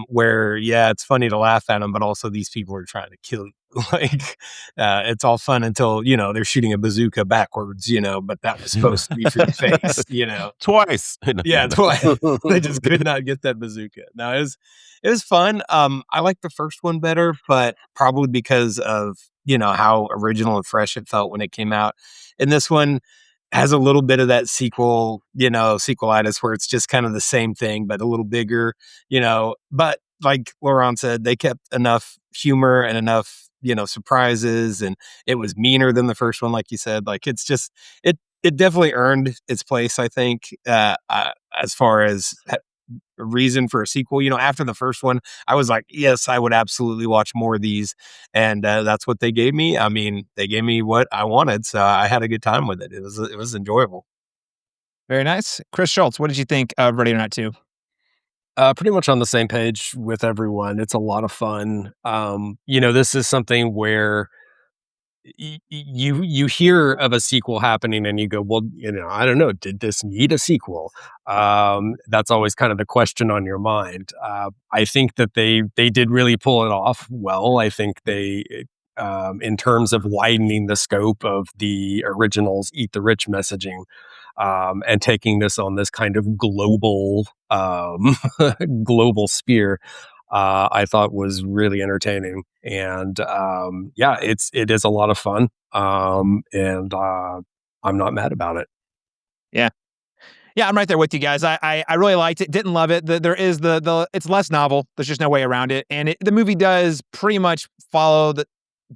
where it's funny to laugh at them, but also these people are trying to kill you. Like it's all fun until they're shooting a bazooka backwards, but that was supposed to be for your face, Twice. Twice. They just could not get that bazooka. No, it was fun. I liked the first one better, but probably because of how original and fresh it felt when it came out. And this one has a little bit of that sequelitis where it's just kind of the same thing, but a little bigger, but like Laron said, they kept enough humor and enough, surprises, and it was meaner than the first one. Like you said, like it's just, it definitely earned its place, I think, as far as a reason for a sequel. After the first one, I was like, yes, I would absolutely watch more of these. And that's what they gave me. I mean, they gave me what I wanted. So I had a good time with it. It was enjoyable. Very nice. Chris Shultz, what did you think of Ready or Not 2? Pretty much on the same page with everyone. It's a lot of fun. This is something where you hear of a sequel happening and you go, well, I don't know, did this need a sequel? That's always kind of the question on your mind. I think that they did really pull it off well. I think they, in terms of widening the scope of the original's Eat the Rich messaging, and taking this on this kind of global global sphere, I thought was really entertaining. And it is a lot of fun. And I'm not mad about it. Yeah. Yeah, I'm right there with you guys. I really liked it. Didn't love it. There is the it's less novel. There's just no way around it. And the movie does pretty much follow the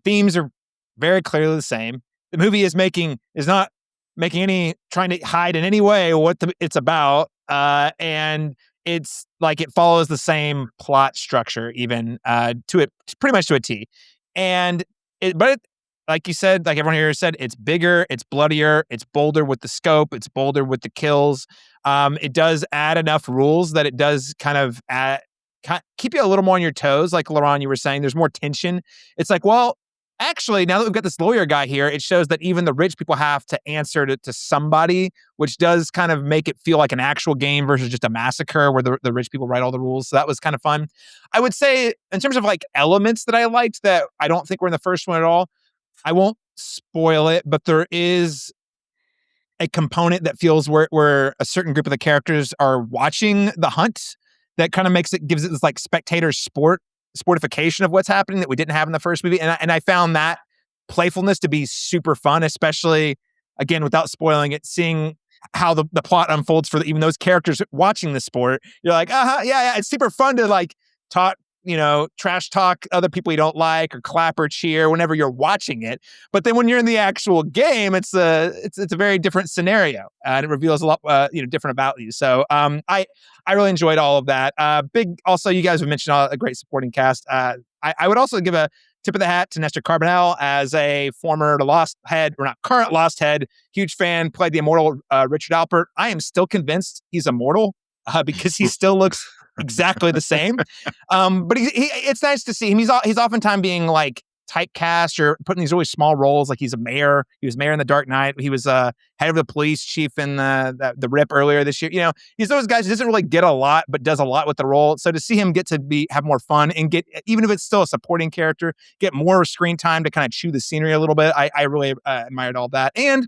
themes are very clearly the same. The movie is not making any trying to hide in any way what it's about. And it's like it follows the same plot structure, even to it pretty much to a T. And like you said, like everyone here said, it's bigger, it's bloodier, it's bolder with the scope, it's bolder with the kills. It does add enough rules that it does kind of keep you a little more on your toes. Like Laron, you were saying, there's more tension. It's like, well, actually, now that we've got this lawyer guy here, it shows that even the rich people have to answer to somebody, which does kind of make it feel like an actual game versus just a massacre where the rich people write all the rules. So that was kind of fun. I would say, in terms of like elements that I liked that I don't think were in the first one at all, I won't spoil it, but there is a component that feels where a certain group of the characters are watching the hunt that kind of gives it this like spectator sportification of what's happening that we didn't have in the first movie. And I found that playfulness to be super fun, especially, again, without spoiling it, seeing how the plot unfolds for even those characters watching the sport. You're like, yeah, it's super fun to like talk, trash talk other people you don't like or clap or cheer whenever you're watching it. But then when you're in the actual game, it's a very different scenario, and it reveals a lot, different about you. So I really enjoyed all of that. Also, you guys have mentioned a great supporting cast. I would also give a tip of the hat to Nestor Carbonell as a former Lost head, or not current Lost head. Huge fan, played the immortal Richard Alpert. I am still convinced he's immortal because he still looks exactly the same. But it's nice to see him. He's oftentimes being like typecast or put in these really small roles. Like he's a mayor. He was mayor in The Dark Knight. He was head of the police chief in the Rip earlier this year. He's those guys who doesn't really get a lot, but does a lot with the role. So to see him get to have more fun and get, even if it's still a supporting character, get more screen time to kind of chew the scenery a little bit. I really admired all that. And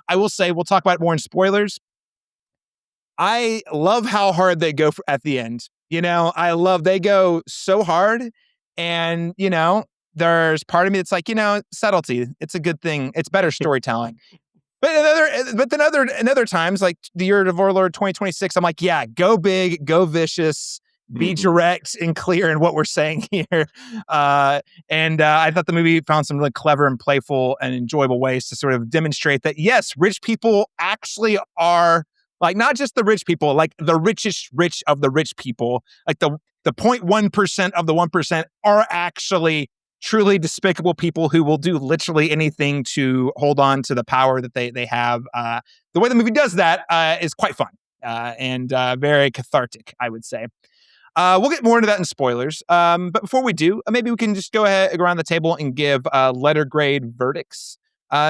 I will say, we'll talk about it more in spoilers. I love how hard they go at the end. They go so hard, and there's part of me that's like, subtlety. It's a good thing. It's better storytelling. But then other times, like the Year of Our Lord 2026, I'm like, yeah, go big, go vicious, be direct and clear in what we're saying here. And I thought the movie found some really clever and playful and enjoyable ways to sort of demonstrate that, yes, rich people actually are, like, not just the rich people, like the richest rich of the rich people, like the 0.1% of the 1% are actually truly despicable people who will do literally anything to hold on to the power that they have. The way the movie does that is quite fun and very cathartic, I would say. We'll get more into that in spoilers. But before we do, maybe we can just go around the table and give letter grade verdicts.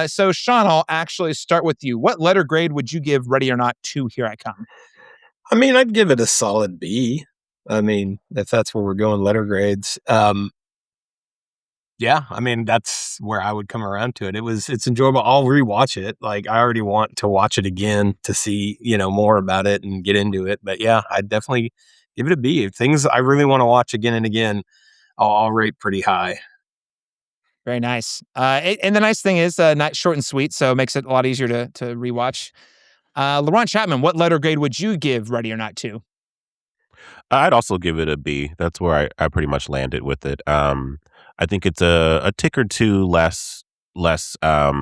So Sean, I'll actually start with you. What letter grade would you give Ready or Not 2 Here I Come? I mean, I'd give it a solid B. I mean, if that's where we're going, letter grades. Yeah, I mean, that's where I would come around to it. It's enjoyable. I'll rewatch it. Like, I already want to watch it again to see, more about it and get into it. But yeah, I'd definitely give it a B. Things I really want to watch again and again, I'll rate pretty high. Very nice. And the nice thing is, not short and sweet, so it makes it a lot easier to rewatch. Laron Chapman, what letter grade would you give Ready or Not 2? I'd also give it a B. That's where I pretty much landed with it. I think it's a tick or two less, as I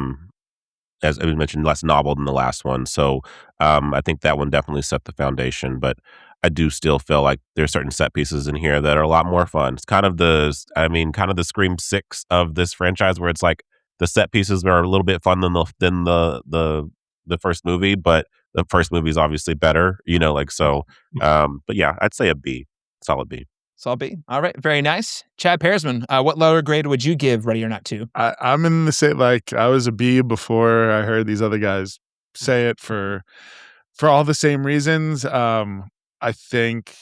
mentioned, less novel than the last one. So I think that one definitely set the foundation. But I do still feel like there's certain set pieces in here that are a lot more fun. It's kind of the Scream 6 of this franchise, where it's like the set pieces are a little bit fun than the first movie, but the first movie is obviously better, so. But yeah, I'd say a B, solid B. So I'll be all right. Very nice. Chad Parizman, what lower grade would you give Ready or Not 2? I'm in the same, like, I was a B before I heard these other guys say it for all the same reasons. I think,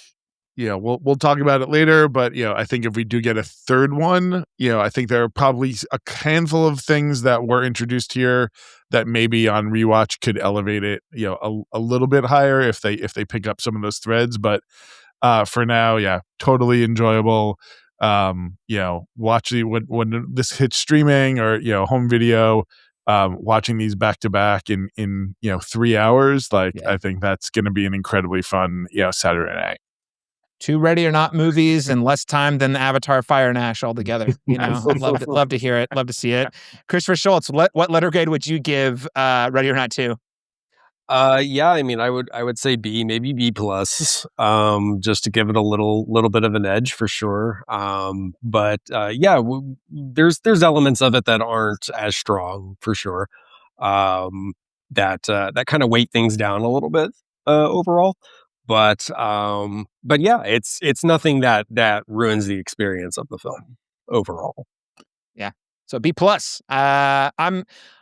we'll talk about it later, but I think if we do get a third one, I think there are probably a handful of things that were introduced here that maybe on rewatch could elevate it, a little bit higher if they pick up some of those threads. But for now, yeah, totally enjoyable. Watch when this hits streaming or home video, watching these back to back in 3 hours, I think that's going to be an incredibly fun Saturday night. 2 Ready or Not movies in less time than Avatar: Fire and Ash altogether. Love to hear it. Love to see it. Christopher Shultz, what letter grade would you give Ready or Not 2? Yeah, I mean, I would say B, maybe B plus, just to give it a little bit of an edge for sure. But yeah, there's elements of it that aren't as strong for sure. That kind of weight things down a little bit overall. But yeah, it's nothing that ruins the experience of the film overall. Yeah, so B plus.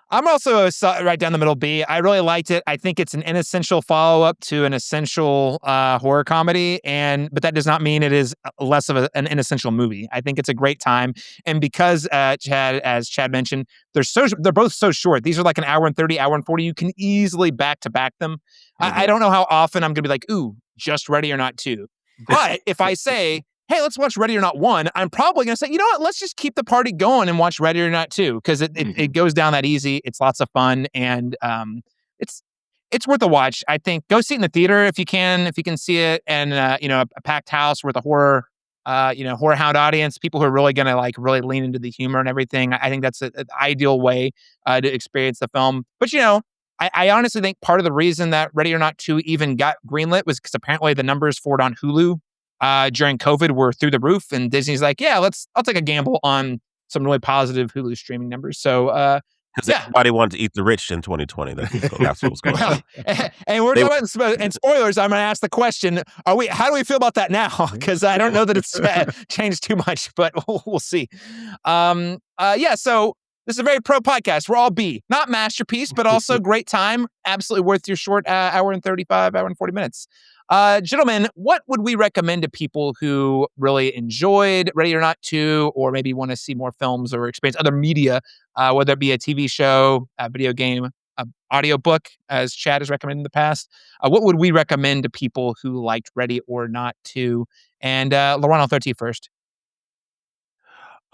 I'm also right down the middle B. I really liked it. I think it's an inessential follow-up to an essential horror comedy, but that does not mean it is less of an inessential movie. I think it's a great time, and because as Chad mentioned, they're both so short. These are like an hour and 30, hour and 40. You can easily back to back them. Mm-hmm. I don't know how often I'm gonna be like, ooh, just Ready or Not 2. But if I say, hey, let's watch Ready or Not 1, I'm probably going to say, you know what, let's just keep the party going and watch Ready or Not 2, because it goes down that easy. It's lots of fun, and it's worth a watch. I think go see it in the theater if you can see it, and a packed house with a horror hound audience, people who are really going to really lean into the humor and everything. I think that's an ideal way to experience the film. But I honestly think part of the reason that Ready or Not 2 even got greenlit was because apparently the numbers for it on Hulu during COVID were through the roof, and Disney's like, yeah, I'll take a gamble on some really positive Hulu streaming numbers. So, because everybody wanted to eat the rich in 2020. That's what was going on. And we're talking about, and spoilers, I'm going to ask the question, how do we feel about that now? Because I don't know that it's changed too much, but we'll see. So this is a very pro podcast. We're all B. Not masterpiece, but also great time. Absolutely worth your short hour and 35, hour and 40 minutes. Gentlemen, what would we recommend to people who really enjoyed Ready or Not 2, or maybe want to see more films or experience other media, whether it be a TV show, a video game, an audiobook, as Chad has recommended in the past? What would we recommend to people who liked Ready or Not 2? And Laron, I'll throw it to you first.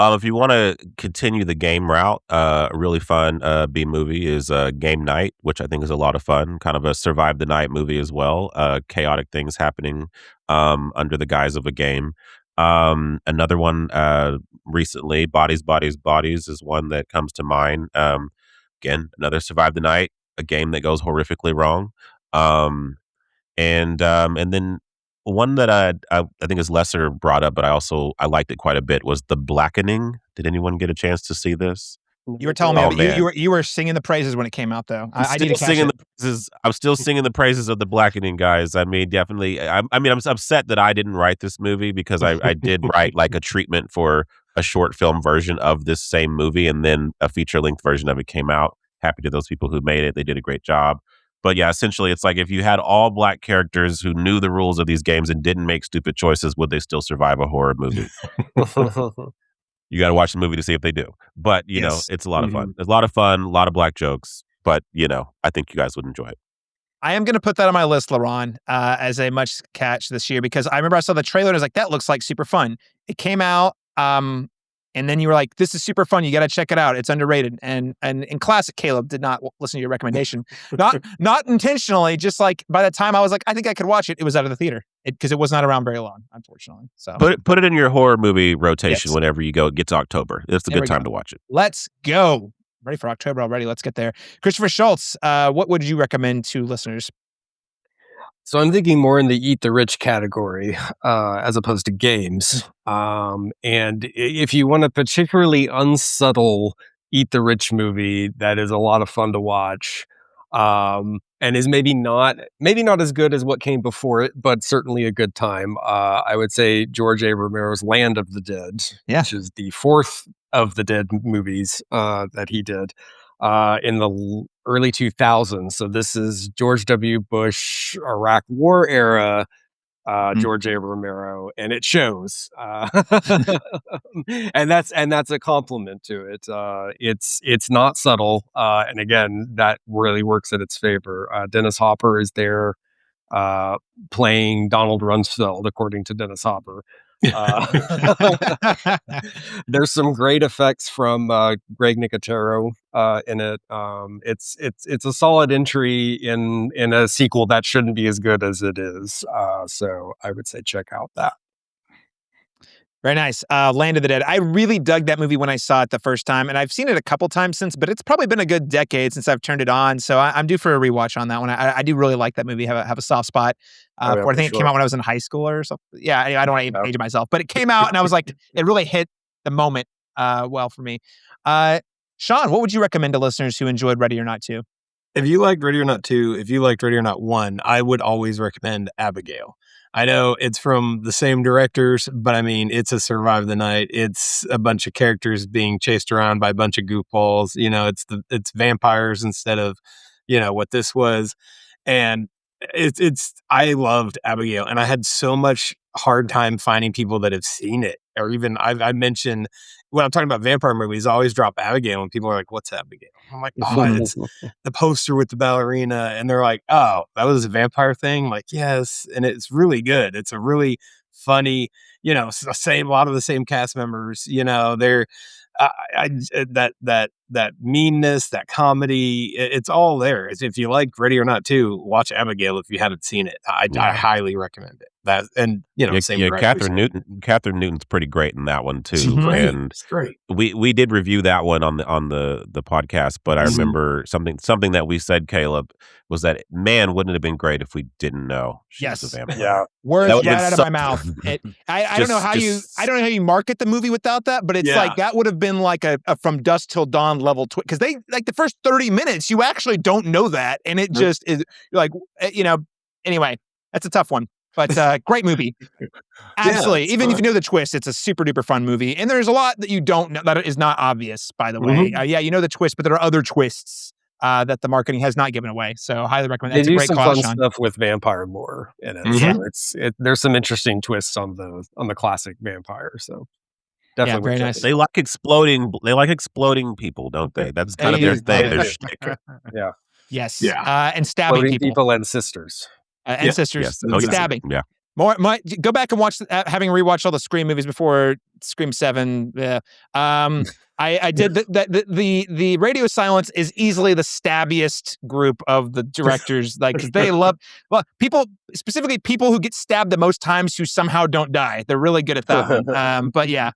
If you want to continue the game route, a really fun B movie is Game Night, which I think is a lot of fun. Kind of a survive the night movie as well. Chaotic things happening under the guise of a game. Another one recently, Bodies, Bodies, Bodies is one that comes to mind. Again, another survive the night, a game that goes horrifically wrong. And then one that I think is lesser brought up, but I liked it quite a bit, was The Blackening. Did anyone get a chance to see this? You were telling me, you were singing the praises when it came out, though. I didn't catch it. I'm still singing the praises of The Blackening, guys. I mean, definitely. I'm upset that I didn't write this movie, because I did write like a treatment for a short film version of this same movie, and then a feature length version of it came out. Happy to those people who made it. They did a great job. But yeah, essentially, it's like if you had all black characters who knew the rules of these games and didn't make stupid choices, would they still survive a horror movie? You got to watch the movie to see if they do. But, it's a lot of fun. There's a lot of fun, a lot of black jokes. But, I think you guys would enjoy it. I am going to put that on my list, Laron, as a much catch this year, because I remember I saw the trailer and I was like, that looks like super fun. It came out, and then you were like, this is super fun. You got to check it out. It's underrated. And in classic Caleb did not listen to your recommendation. Not intentionally, just like by the time I was like, I think I could watch it, it was out of the theater, because it was not around very long, unfortunately. So put it in your horror movie rotation whenever you go. It gets October. It's a good time to watch it. Let's go. Ready for October already. Let's get there. Christopher Shultz, what would you recommend to listeners? So I'm thinking more in the eat the rich category as opposed to games. And if you want a particularly unsubtle eat the rich movie that is a lot of fun to watch, and is maybe not as good as what came before it, but certainly a good time. I would say George A. Romero's Land of the Dead, which is the fourth of the Dead movies that he did in the early 2000s. So this is George W. Bush, Iraq War era, George A. Romero, and it shows. And that's a compliment to it. It's not subtle, and again, that really works in its favor. Dennis Hopper is there playing Donald Rumsfeld, according to Dennis Hopper. There's some great effects from Greg Nicotero in it. It's a solid entry in a sequel that shouldn't be as good as it is. So I would say check out that. Very nice. Land of the Dead. I really dug that movie when I saw it the first time, and I've seen it a couple times since, but it's probably been a good decade since I've turned it on, so I'm due for a rewatch on that one. I do really like that movie, have a soft spot for I think it came out when I was in high school or something. Yeah, I don't want to age myself, but it came out, and I was like, it really hit the moment well for me. Sean, what would you recommend to listeners who enjoyed Ready or Not 2? If you liked Ready or Not 2, if you liked Ready or Not 1, I would always recommend Abigail. I know it's from the same directors, but I mean, it's a survive the night. It's a bunch of characters being chased around by a bunch of goofballs. You know, it's vampires instead of, what this was. And I loved Abigail, and I had so much hard time finding people that have seen it. Or even I mentioned when I'm talking about vampire movies, I always drop Abigail and people are like, "What's Abigail?" I'm like, "Oh, it's the poster with the ballerina," and they're like, "Oh, that was a vampire thing." I'm like, yes, and it's really good. It's a really funny, a lot of the same cast members. They're that meanness, that comedy, it's all there. If you like Ready or Not 2, watch Abigail if you haven't seen it. I highly recommend it. That and same Catherine Newton's pretty great in that one too. It's great. We did review that one on the podcast, but I remember something that we said, Caleb, was that wouldn't it have been great if we didn't know she was a vampire. Yeah. Words right out of my mouth. I don't know how you market the movie without that, but it's like that would have been like a From Dusk Till Dawn level twist, because they like the first 30 minutes you actually don't know that, and it just is like anyway, that's a tough one. But great movie. Absolutely. Even if you know the twist, it's a super duper fun movie. And there's a lot that you don't know that is not obvious, by the way. You know the twist, but there are other twists that the marketing has not given away. So highly recommend. That's a great call, Sean. Stuff with vampire lore in it. So there's some interesting twists on the classic vampire. So definitely very nice. They like exploding people, don't they? That's kind of their thing. Their shtick. Yeah. Yes. And stabbing people and sisters. And sisters stabbing. Yeah. More, go back and watch, having rewatched all the Scream movies before Scream 7. I did the Radio Silence is easily the stabbiest group of the directors, like, because they love people, specifically people who get stabbed the most times who somehow don't die. They're really good at that one. But yeah.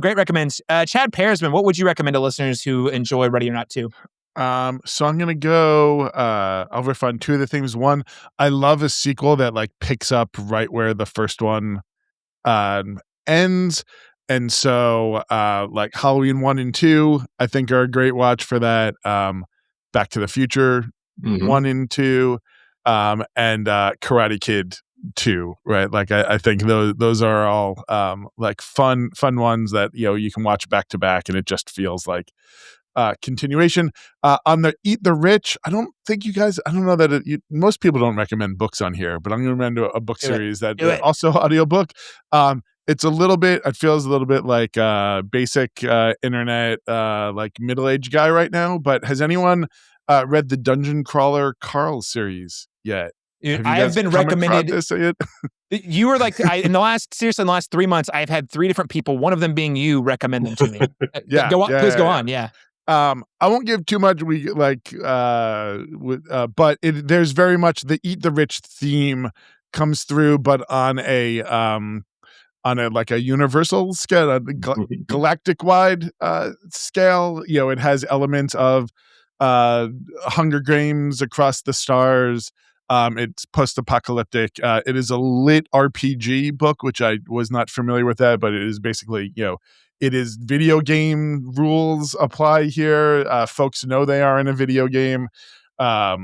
Great recommends. Chad Parizman, what would you recommend to listeners who enjoy Ready or Not 2? So I'm gonna go I'll riff on two of the things. One, I love a sequel that like picks up right where the first one ends. And so like Halloween 1 and 2, I think are a great watch for that. Back to the Future 1 and 2, and Karate Kid 2, right? Like I think those are all like fun ones that you can watch back to back, and it just feels like continuation. On the Eat the Rich, I don't know that most people don't recommend books on here, but I'm going to recommend a book series that also audiobook. It feels a little bit like basic internet, like middle-aged guy right now. But has anyone read the Dungeon Crawler Carl series yet? I have been recommended this yet? You were like, in the last 3 months, I've had 3 different people, one of them being you, recommend them to me. Please go on. Yeah. I won't give too much. But there's very much the Eat the Rich theme comes through, but on a like a universal scale, a galactic wide scale. It has elements of Hunger Games Across the Stars. It's post-apocalyptic. It is a lit RPG book, which I was not familiar with that, but it is basically, it is video game rules apply here. Folks know they are in a video game. I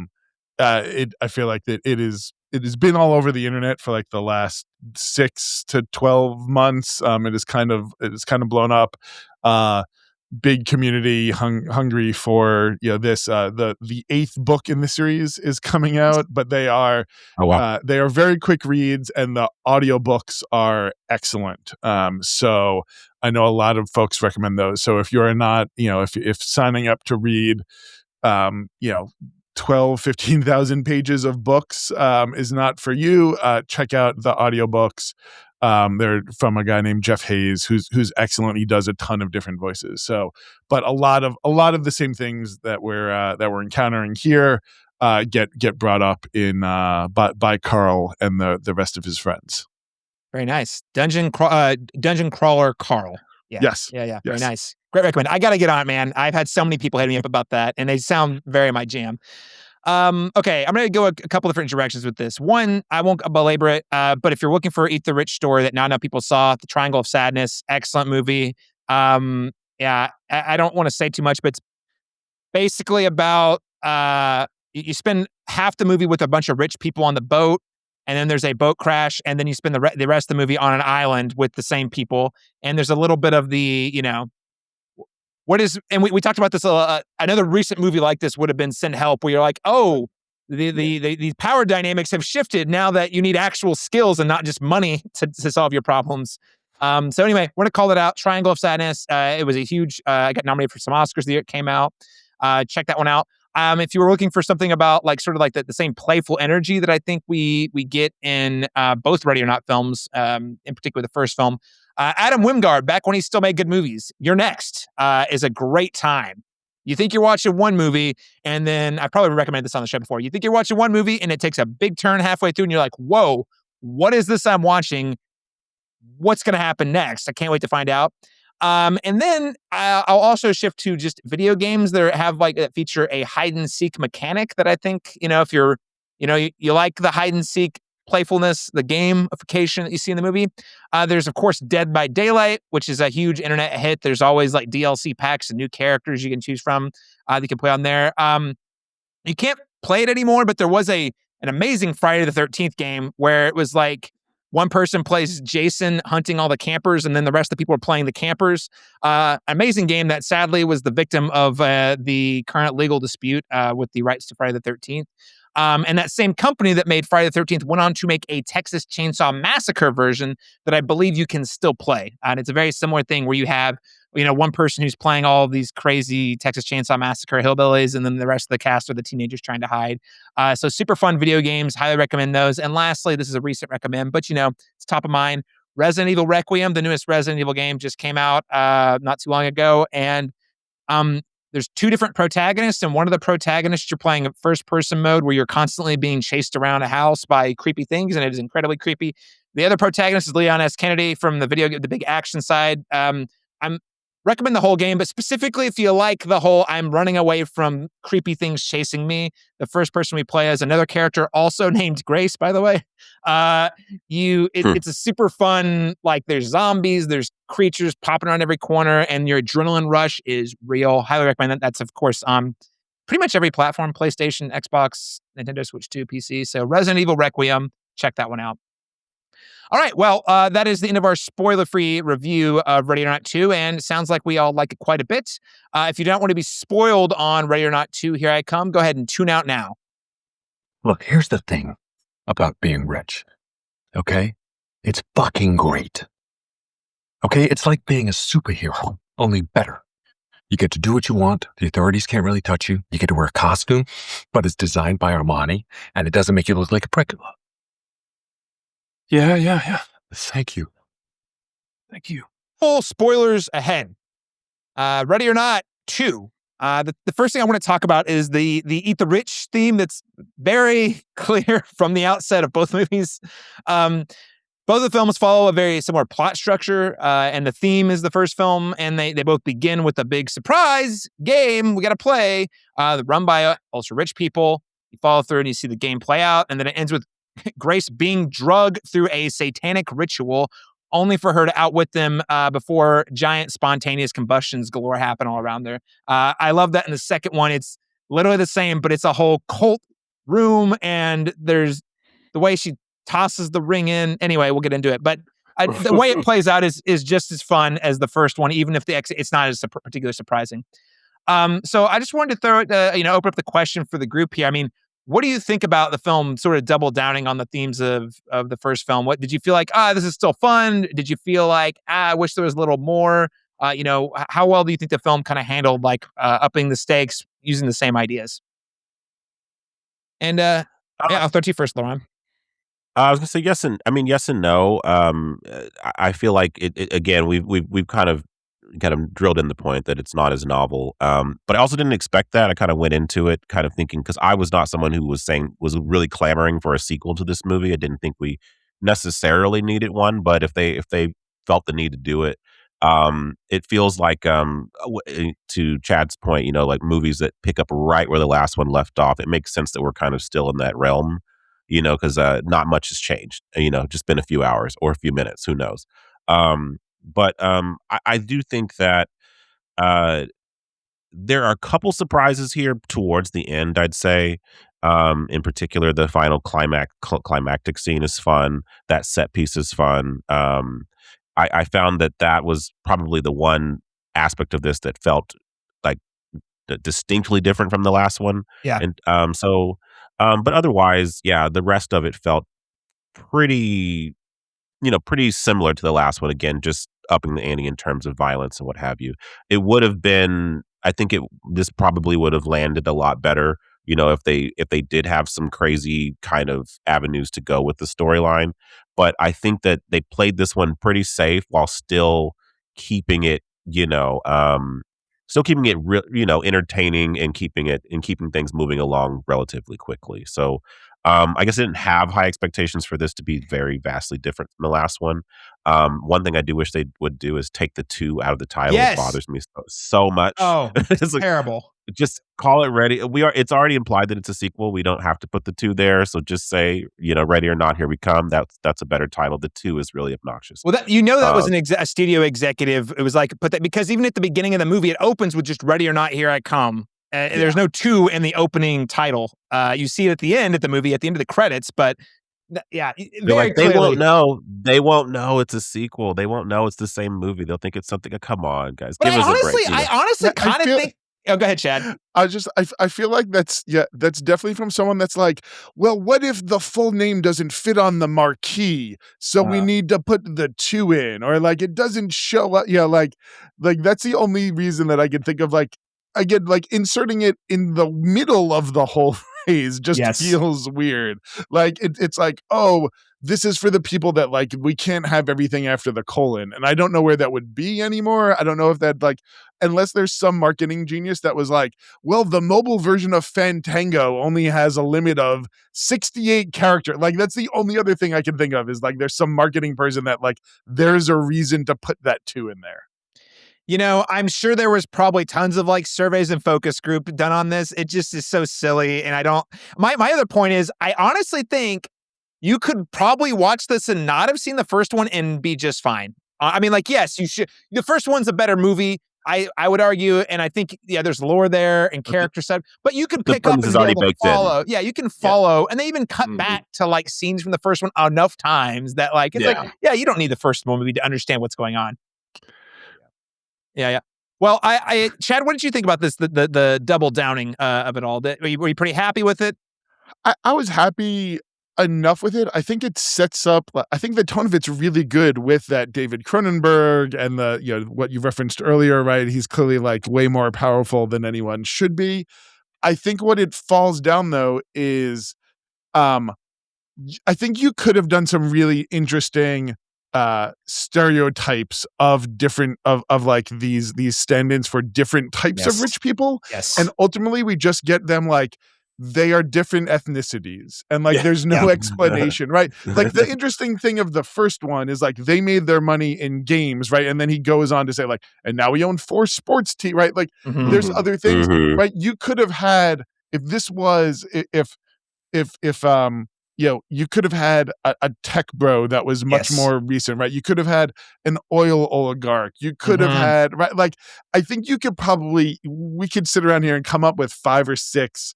feel like that it has been all over the internet for like the last 6 to 12 months. It is kind of blown up. Big community hungry for this. The 8th book in the series is coming out, but they are very quick reads, and the audiobooks are excellent. So I know a lot of folks recommend those. So if you're not, if signing up to read 15,000 pages of books is not for you, check out the audiobooks. They're from a guy named Jeff Hayes, who's excellent. He does a ton of different voices. So, but a lot of the same things that we're encountering here get brought up in by Carl and the rest of his friends. Very nice. Dungeon crawler Carl. Yeah. Yes. Yeah. Very nice. Great recommend. I got to get on it, man. I've had so many people hit me up about that, and they sound very my jam. Okay, I'm going to go a couple different directions with this. One, I won't belabor it, but if you're looking for Eat the Rich story that not enough people saw, The Triangle of Sadness, excellent movie. I don't want to say too much, but it's basically about you spend half the movie with a bunch of rich people on the boat, and then there's a boat crash, and then you spend the rest of the movie on an island with the same people, and there's a little bit of the, and we talked about this, another recent movie like this would have been Send Help, where you're like, oh, the power dynamics have shifted now that you need actual skills and not just money to solve your problems. So anyway, we're going to call it out. Triangle of Sadness. It was a huge, I got nominated for some Oscars the year it came out. Check that one out. If you were looking for something about like sort of like the same playful energy that I think we get in both Ready or Not films, in particular the first film, Adam Wingard, back when he still made good movies, You're Next is a great time. You think you're watching one movie, and then I probably recommended this on the show before. You think you're watching one movie, and it takes a big turn halfway through, and you're like, whoa, what is this I'm watching? What's going to happen next? I can't wait to find out. And then I'll also shift to just video games that have that feature a hide and seek mechanic that I think, if you're, you like the hide and seek playfulness, the gamification that you see in the movie. There's of course Dead by Daylight, which is a huge internet hit. There's always like DLC packs and new characters you can choose from that you can play on there. You can't play it anymore, but there was an amazing Friday the 13th game where it was like, one person plays Jason hunting all the campers, and then the rest of the people are playing the campers. Amazing game that sadly was the victim of the current legal dispute with the rights to Friday the 13th. And that same company that made Friday the 13th went on to make a Texas Chainsaw Massacre version that I believe you can still play. And it's a very similar thing where you have, one person who's playing all of these crazy Texas Chainsaw Massacre hillbillies, and then the rest of the cast are the teenagers trying to hide. So super fun video games. Highly recommend those. And lastly, this is a recent recommend, but it's top of mind. Resident Evil Requiem, the newest Resident Evil game, just came out not too long ago. And there's two different protagonists, and one of the protagonists you're playing in first-person mode where you're constantly being chased around a house by creepy things, and it is incredibly creepy. The other protagonist is Leon S. Kennedy from the video game, the big action side. I'm recommend the whole game, but specifically if you like the whole I'm running away from creepy things chasing me, the first person we play as another character also named Grace, by the way. It's a super fun, like there's zombies, there's creatures popping around every corner, and your adrenaline rush is real. Highly recommend that. That's of course on pretty much every platform, PlayStation, Xbox, Nintendo Switch 2, PC. So Resident Evil Requiem, check that one out. All right, well, that is the end of our spoiler-free review of Ready or Not 2, and it sounds like we all like it quite a bit. If you don't want to be spoiled on Ready or Not 2, Here I Come, go ahead and tune out now. Look, here's the thing about being rich, okay? It's fucking great. Okay, it's like being a superhero, only better. You get to do what you want, the authorities can't really touch you, you get to wear a costume, but it's designed by Armani, and it doesn't make you look like a prick. Yeah. Thank you. Full spoilers ahead. Ready or Not 2. The first thing I want to talk about is the Eat the Rich theme that's very clear from the outset of both movies. Both of the films follow a very similar plot structure, and the theme is the first film, and they both begin with a big surprise game we got to play, run by ultra rich people. You follow through and you see the game play out, and then it ends with Grace being drugged through a satanic ritual, only for her to outwit them before giant spontaneous combustions galore happen all around there. I love that in the second one. It's literally the same, but it's a whole cult room, and there's the way she tosses the ring in. Anyway, we'll get into it, but the way it plays out is just as fun as the first one, even if it's not as particularly surprising. So I just wanted to throw it, open up the question for the group here. I mean, what do you think about the film sort of double downing on the themes of the first film? What did you feel like? This is still fun. Did you feel like, I wish there was a little more? How well do you think the film kind of handled like upping the stakes using the same ideas? And I'll throw it to you first, Laron. I was gonna say yes and no. I feel like it again. We've kind of drilled in the point that it's not as novel. But I also didn't expect that. I kind of went into it kind of thinking, because I was not someone who was really clamoring for a sequel to this movie. I didn't think we necessarily needed one, but if they felt the need to do it, it feels like to Chad's point, like movies that pick up right where the last one left off. It makes sense that we're kind of still in that realm, because not much has changed. Just been a few hours or a few minutes, who knows. But I do think that there are a couple surprises here towards the end, I'd say. In particular, the final climactic scene is fun. That set piece is fun. I found that was probably the one aspect of this that felt like distinctly different from the last one. Yeah. And but otherwise, yeah, the rest of it felt pretty similar to the last one. Again, just upping the ante in terms of violence and what have you. It would have been, I think this probably would have landed a lot better, if they did have some crazy kind of avenues to go with the storyline. But I think that they played this one pretty safe while still keeping it, entertaining and keeping things moving along relatively quickly. So I guess I didn't have high expectations for this to be very vastly different from the last one. One thing I do wish they would do is take the 2 out of the title. Yes. It bothers me so much. Oh, it's like, terrible. Just call it Ready. It's already implied that it's a sequel. We don't have to put the 2 there. So just say, Ready or Not, Here We Come. That's a better title. The 2 is really obnoxious. Well, that was a studio executive. It was like, put that, because even at the beginning of the movie, it opens with just Ready or Not, Here I Come. There's no 2 in the opening title. You see it at the end of the movie, at the end of the credits, but very they clearly. They won't know it's a sequel. They won't know it's the same movie. They'll think it's something. Come on, guys, give us a break. I honestly kind of think. Oh, go ahead, Chad. I feel like that's definitely from someone that's like, well, what if the full name doesn't fit on the marquee? So we need to put the 2 in, or like it doesn't show up. Yeah, like that's the only reason that I can think of. Like, again, like inserting it in the middle of the whole phrase just feels weird. Like it's like, oh, this is for the people that like, we can't have everything after the colon. And I don't know where that would be anymore. I don't know if that like, unless there's some marketing genius that was like, well, the mobile version of Fantango only has a limit of 68 characters. Like that's the only other thing I can think of, is like, there's some marketing person that like, there's a reason to put that 2 in there. I'm sure there was probably tons of like surveys and focus group done on this. It just is so silly. And my other point is, I honestly think you could probably watch this and not have seen the first one and be just fine. I mean, like, yes, you should. The first one's a better movie, I would argue, and I think, there's lore there and character stuff, but you can pick up and be able to follow. Yeah, you can follow, and they even cut back to like scenes from the first one enough times that like, it's like, you don't need the first movie to understand what's going on. Yeah. Well, Chad, what did you think about this? The double downing of it all. Were you pretty happy with it? I was happy enough with it. I think it sets up. I think the tone of it's really good with that David Cronenberg and the what you referenced earlier, right? He's clearly like way more powerful than anyone should be. I think what it falls down though is, I think you could have done some really interesting stereotypes of different of like these stand-ins for different types of rich people. Yes. And ultimately we just get them like, they are different ethnicities and like there's no explanation, right? Like the interesting thing of the first one is like they made their money in games, right? And then he goes on to say like, and now we own 4 sports teams, right? Like there's other things, right? You could have had, if this was if you could have had a tech bro that was much more recent, right? You could have had an oil oligarch. You could have had, right? Like, I think we could sit around here and come up with 5 or 6,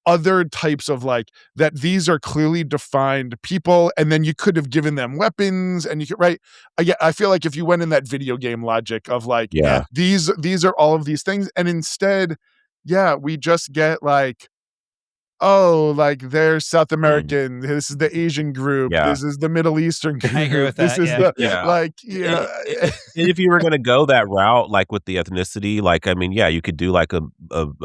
other types of like that. These are clearly defined people. And then you could have given them weapons and you could, right? I feel like if you went in that video game logic of like, these are all of these things. And instead, we just get like, oh, like they're South American. This is the Asian group. This is the Middle Eastern group. I agree with that. This is And if you were going to go that route, like with the ethnicity, like, I mean, you could do like a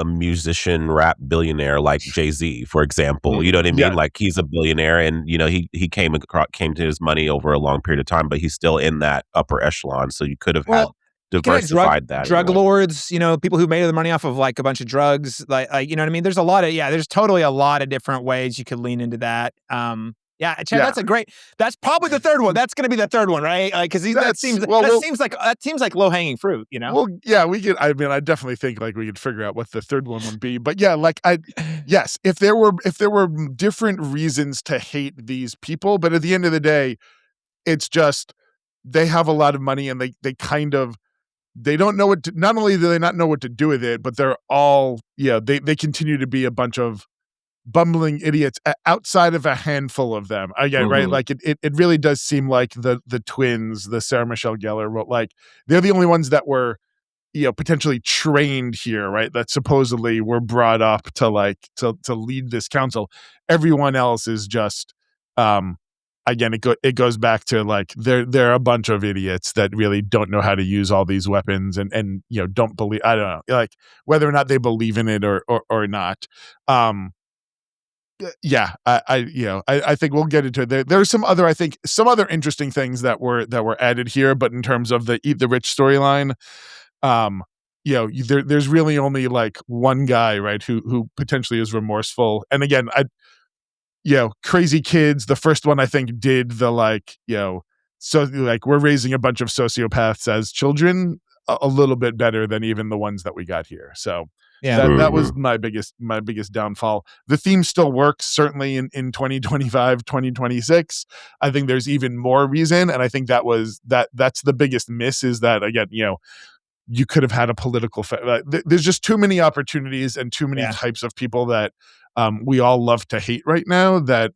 musician rap billionaire like Jay-Z, for example. You know what I mean? Like he's a billionaire and, he came to his money over a long period of time, but he's still in that upper echelon. So you could have had diversified that. Drug lords, people who made their money off of like a bunch of drugs, like you know what I mean? There's a lot of, there's totally a lot of different ways you could lean into that. Chad, that's probably the third one. That's going to be the third one, right? Like, cause that seems like low hanging fruit, Well, we could, I definitely think like we could figure out what the third one would be, but if there were different reasons to hate these people, but at the end of the day, it's just, they have a lot of money and they kind of, they don't know not only do they not know what to do with it, but they're all, they continue to be a bunch of bumbling idiots outside of a handful of them. Again, right? Like it really does seem like the twins, the Sarah Michelle Gellar, like they're the only ones that were, potentially trained here, right? That supposedly were brought up to like, to lead this council. Everyone else is just, again, it goes back to like they're a bunch of idiots that really don't know how to use all these weapons and don't believe, I don't know, like whether or not they believe in it or not. I think we'll get into it. There's some other interesting things that were added here, but in terms of the Eat the Rich storyline, there's really only like one guy, right, who potentially is remorseful. And again, Crazy Kids, the first one I think did the like, so like we're raising a bunch of sociopaths as children a little bit better than even the ones that we got here. So that was my biggest downfall. The theme still works certainly in 2025, 2026. I think there's even more reason. And I think that's the biggest miss is that again, you could have had a political there's just too many opportunities and too many types of people that we all love to hate right now that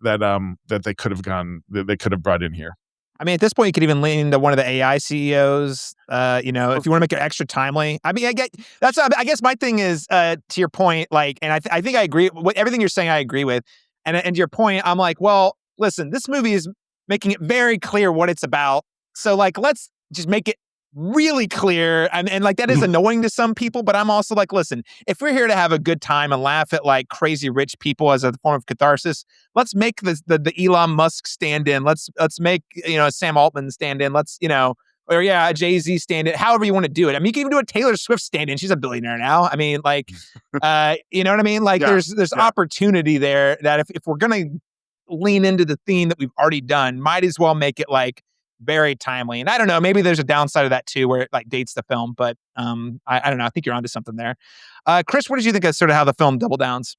they could have brought in here. I mean, at this point, you could even lean into one of the AI CEOs. If you want to make it extra timely. I mean, I guess my thing is to your point, like, and I think I agree with everything you're saying. I agree with, and to your point, I'm like, well, listen, this movie is making it very clear what it's about. So, like, let's just make it really clear. And like, that is annoying to some people, but I'm also like, listen, if we're here to have a good time and laugh at like crazy rich people as a form of catharsis, let's make the Elon Musk stand in. Let's make, Sam Altman stand in. Let's, or Jay-Z stand in, however you want to do it. I mean, you can even do a Taylor Swift stand in. She's a billionaire now. I mean, like, you know what I mean? Like there's opportunity there that if we're going to lean into the theme that we've already done, might as well make it like very timely. And I don't know, maybe there's a downside of that too, where it like dates the film, but I don't know. I think you're onto something there. Chris, what did you think of sort of how the film double downs?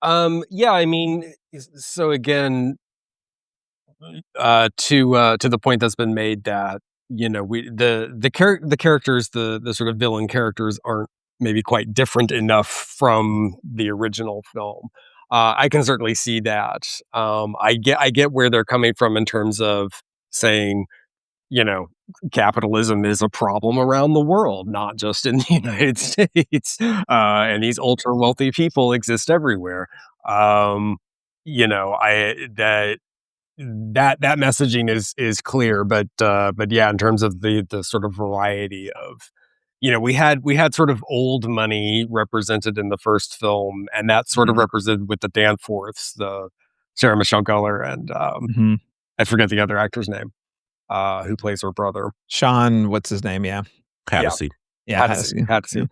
I mean, so again, to the point that's been made that, the characters, the sort of villain characters aren't maybe quite different enough from the original film. I can certainly see that. I get where they're coming from in terms of saying, capitalism is a problem around the world, not just in the United States. And these ultra wealthy people exist everywhere. That messaging is clear, but in terms of the sort of variety of, we had sort of old money represented in the first film, and that's sort of represented with the Danforths, the Sarah Michelle Gellar, and I forget the other actor's name, who plays her brother. Sean, what's his name? Yeah. Hattasey. Yeah. Hattasey.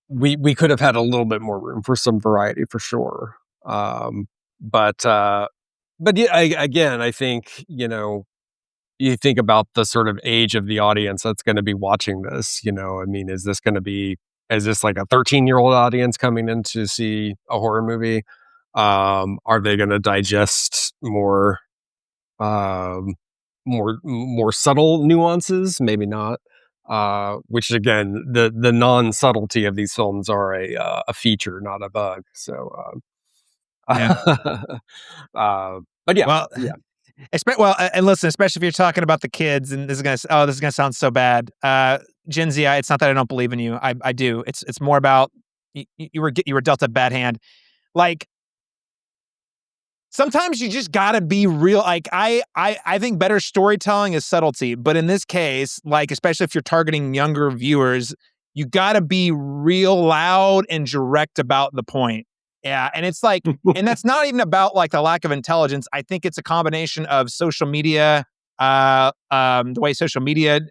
We could have had a little bit more room for some variety for sure. But again, I think, you think about the sort of age of the audience that's going to be watching this, I mean, is this going to be, Is this like a 13-year-old audience coming in to see a horror movie? Are they going to digest more subtle nuances? Maybe not. Which again, the non-subtlety of these films are a feature, not a bug. So, but yeah, Well, yeah. And listen, especially if you're talking about the kids, and this is gonna sound so bad. Gen Z, it's not that I don't believe in you. I do. It's more about you were dealt a bad hand. Like, sometimes you just gotta be real. Like, I think better storytelling is subtlety, but in this case, like, especially if you're targeting younger viewers, you gotta be real loud and direct about the point. Yeah, and it's like, and that's not even about like the lack of intelligence. I think it's a combination of social media, the way social media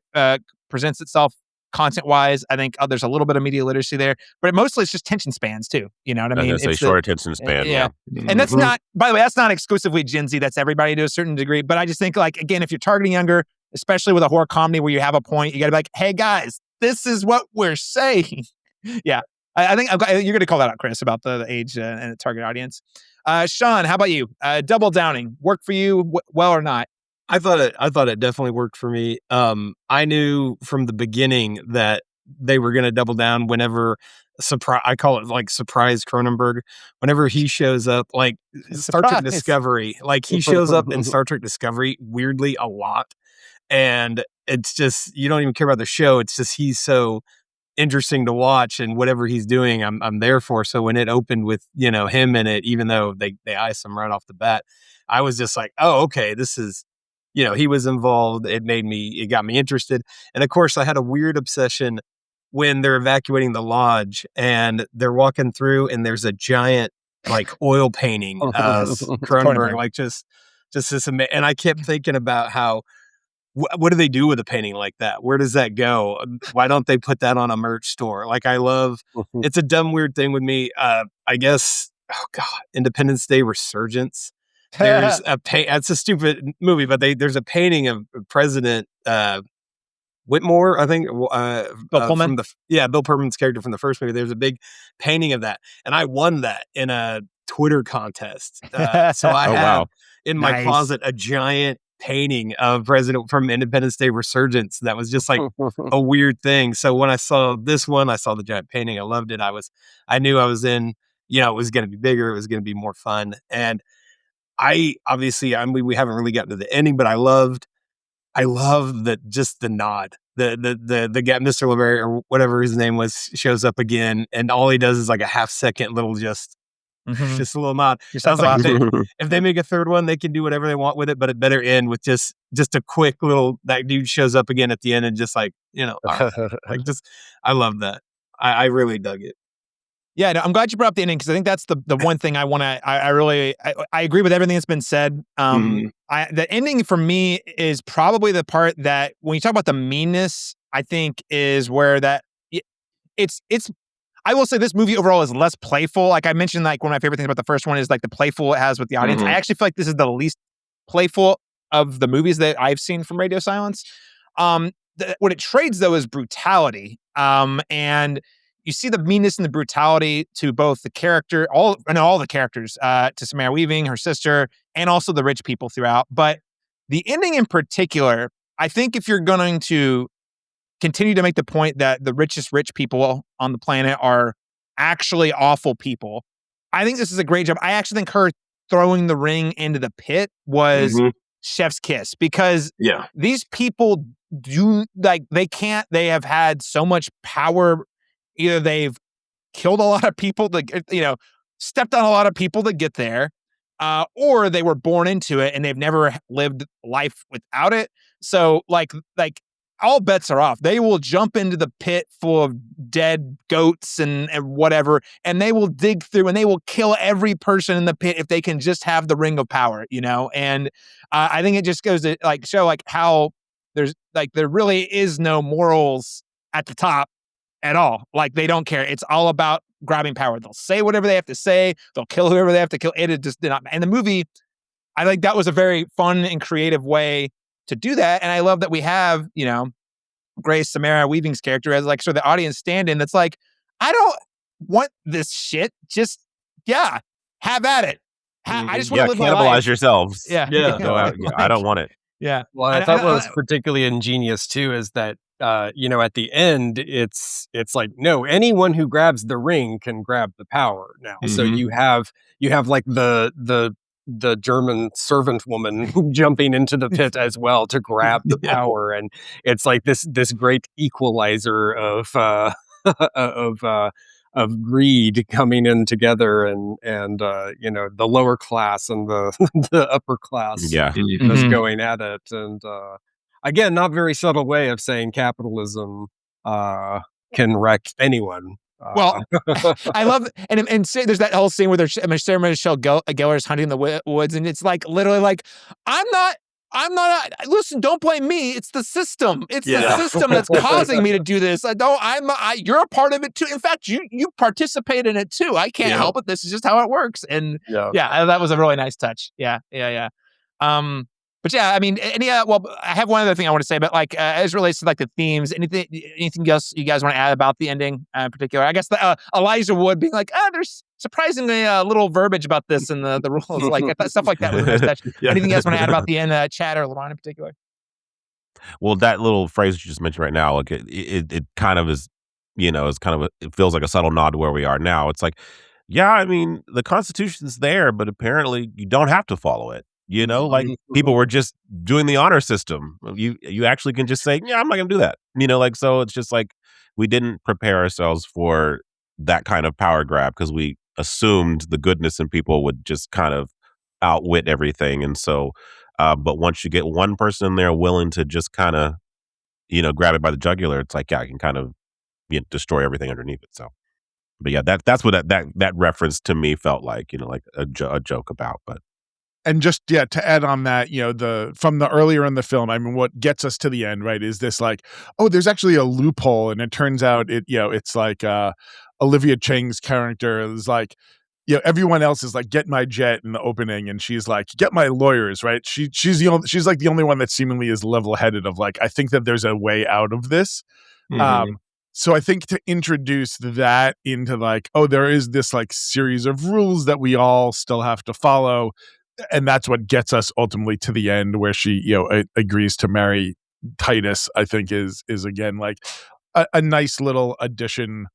presents itself content-wise. I think there's a little bit of media literacy there, but mostly it's just attention spans too. You know what I mean? I was gonna say short attention span. Yeah. And that's not, by the way, that's not exclusively Gen Z. That's everybody to a certain degree. But I just think, like, again, if you're targeting younger, especially with a horror comedy where you have a point, you got to be like, hey, guys, this is what we're saying. Yeah. I think you're going to call that out, Chris, about the age and the target audience. Sean, how about you? Double downing, work for you well or not? I thought it definitely worked for me. I knew from the beginning that they were going to double down whenever I call it like surprise Cronenberg. Whenever he shows up, like Star Trek Discovery, like he shows up in Star Trek Discovery weirdly a lot. And it's just, you don't even care about the show. It's just, he's so interesting to watch, and whatever he's doing, I'm there for. So when it opened with, him in it, even though they iced him right off the bat, I was just like, oh, okay, this is, he was involved. It got me interested. And of course I had a weird obsession when they're evacuating the lodge and they're walking through and there's a giant like oil painting of Cronenberg, like just this, and I kept thinking about how, what do they do with a painting like that? Where does that go? Why don't they put that on a merch store? Like, I love, it's a dumb, weird thing with me. I guess, oh God, Independence Day Resurgence. There's it's a stupid movie, but there's a painting of President Whitmore, I think. Bill Pullman? Bill Pullman's character from the first movie. There's a big painting of that. And I won that in a Twitter contest. So I have in my closet a giant painting of President from Independence Day Resurgence. That was just like a weird thing. So when I saw this one, I saw the giant painting. I loved it. I knew I was in, it was going to be bigger. It was going to be more fun. And we haven't really gotten to the ending, but I love that, just the nod, the guy, Mr. LeBaron or whatever his name was, shows up again. And all he does is like a half-second little just a little nod. Sounds like if they make a third one, they can do whatever they want with it, but it better end with just a quick little, that dude shows up again at the end and just like, like just, I love that. I really dug it. Yeah, no, I'm glad you brought up the ending, because I think that's the one thing I want to. I agree with everything that's been said. The ending for me is probably the part that, when you talk about the meanness, I think is where it's. I will say this movie overall is less playful. Like I mentioned, like one of my favorite things about the first one is like the playful it has with the audience. I actually feel like this is the least playful of the movies that I've seen from Radio Silence. What it trades though is brutality. And you see the meanness and the brutality to both the character, all the characters, to Samara Weaving, her sister, and also the rich people throughout. But the ending in particular, I think if you're going to continue to make the point that the richest rich people on the planet are actually awful people, I think this is a great job. I actually think her throwing the ring into the pit was chef's kiss, because these people they have had so much power. Either they've killed a lot of people stepped on a lot of people to get there, or they were born into it and they've never lived life without it. So like all bets are off. They will jump into the pit full of dead goats and whatever, and they will dig through and they will kill every person in the pit if they can just have the ring of power, And I think it just goes to like show like how there really is no morals at the top at all. Like, they don't care. It's all about grabbing power. They'll say whatever they have to say. They'll kill whoever they have to kill. It just did not. And the movie, I think that was a very fun and creative way to do that. And I love that we have, Grace Samara Weaving's character as like sort of the audience stand-in. That's like, I don't want this shit. Just, have at it. I just want to live my cannibalize life. yourselves. Yeah. Go out. Yeah, I don't want it. Yeah. Well, I thought what was particularly ingenious too is that at the end it's like, no, anyone who grabs the ring can grab the power now. So you have like the German servant woman jumping into the pit as well to grab the power, and it's like this great equalizer of of greed coming in together, and the lower class and the the upper class just going at it. And again, not very subtle way of saying capitalism can wreck anyone. Well, I love and say there's that whole scene where Sarah Michelle Gellar is hunting in the woods, and it's like literally like I'm not. Listen, don't blame me. It's the system. It's the system that's causing me to do this. You're a part of it too. In fact, you participate in it too. I can't help it. This is just how it works. And that was a really nice touch. Yeah. But I mean, I have one other thing I want to say, but like as it relates to like the themes, anything else you guys want to add about the ending in particular? I guess the Elijah Wood being like, there's surprisingly little verbiage about this in the rules, like stuff like that was a nice touch. Anything you guys want to add about the end, Chad or Laron in particular? Well, that little phrase you just mentioned right now, like it kind of is, it feels like a subtle nod to where we are now. It's like, I mean, the Constitution's there, but apparently you don't have to follow it. Like people were just doing the honor system. You actually can just say, I'm not going to do that. So it's just like we didn't prepare ourselves for that kind of power grab because we assumed the goodness in people would just kind of outwit everything. And so, but once you get one person in there willing to just kind of, grab it by the jugular, it's like, I can kind of destroy everything underneath it. So, but that's what that reference to me felt like, like a joke about, but. And just to add on that, from the earlier in the film, I mean, what gets us to the end, right, is this like, there's actually a loophole, and it turns out it's like Olivia Chang's character is like, everyone else is like, get my jet in the opening, and she's like, get my lawyers, right? She's like the only one that seemingly is level-headed of like, I think that there's a way out of this. So I think to introduce that into like, there is this like series of rules that we all still have to follow. And that's what gets us ultimately to the end where she, agrees to marry Titus, I think is again, like a nice little addition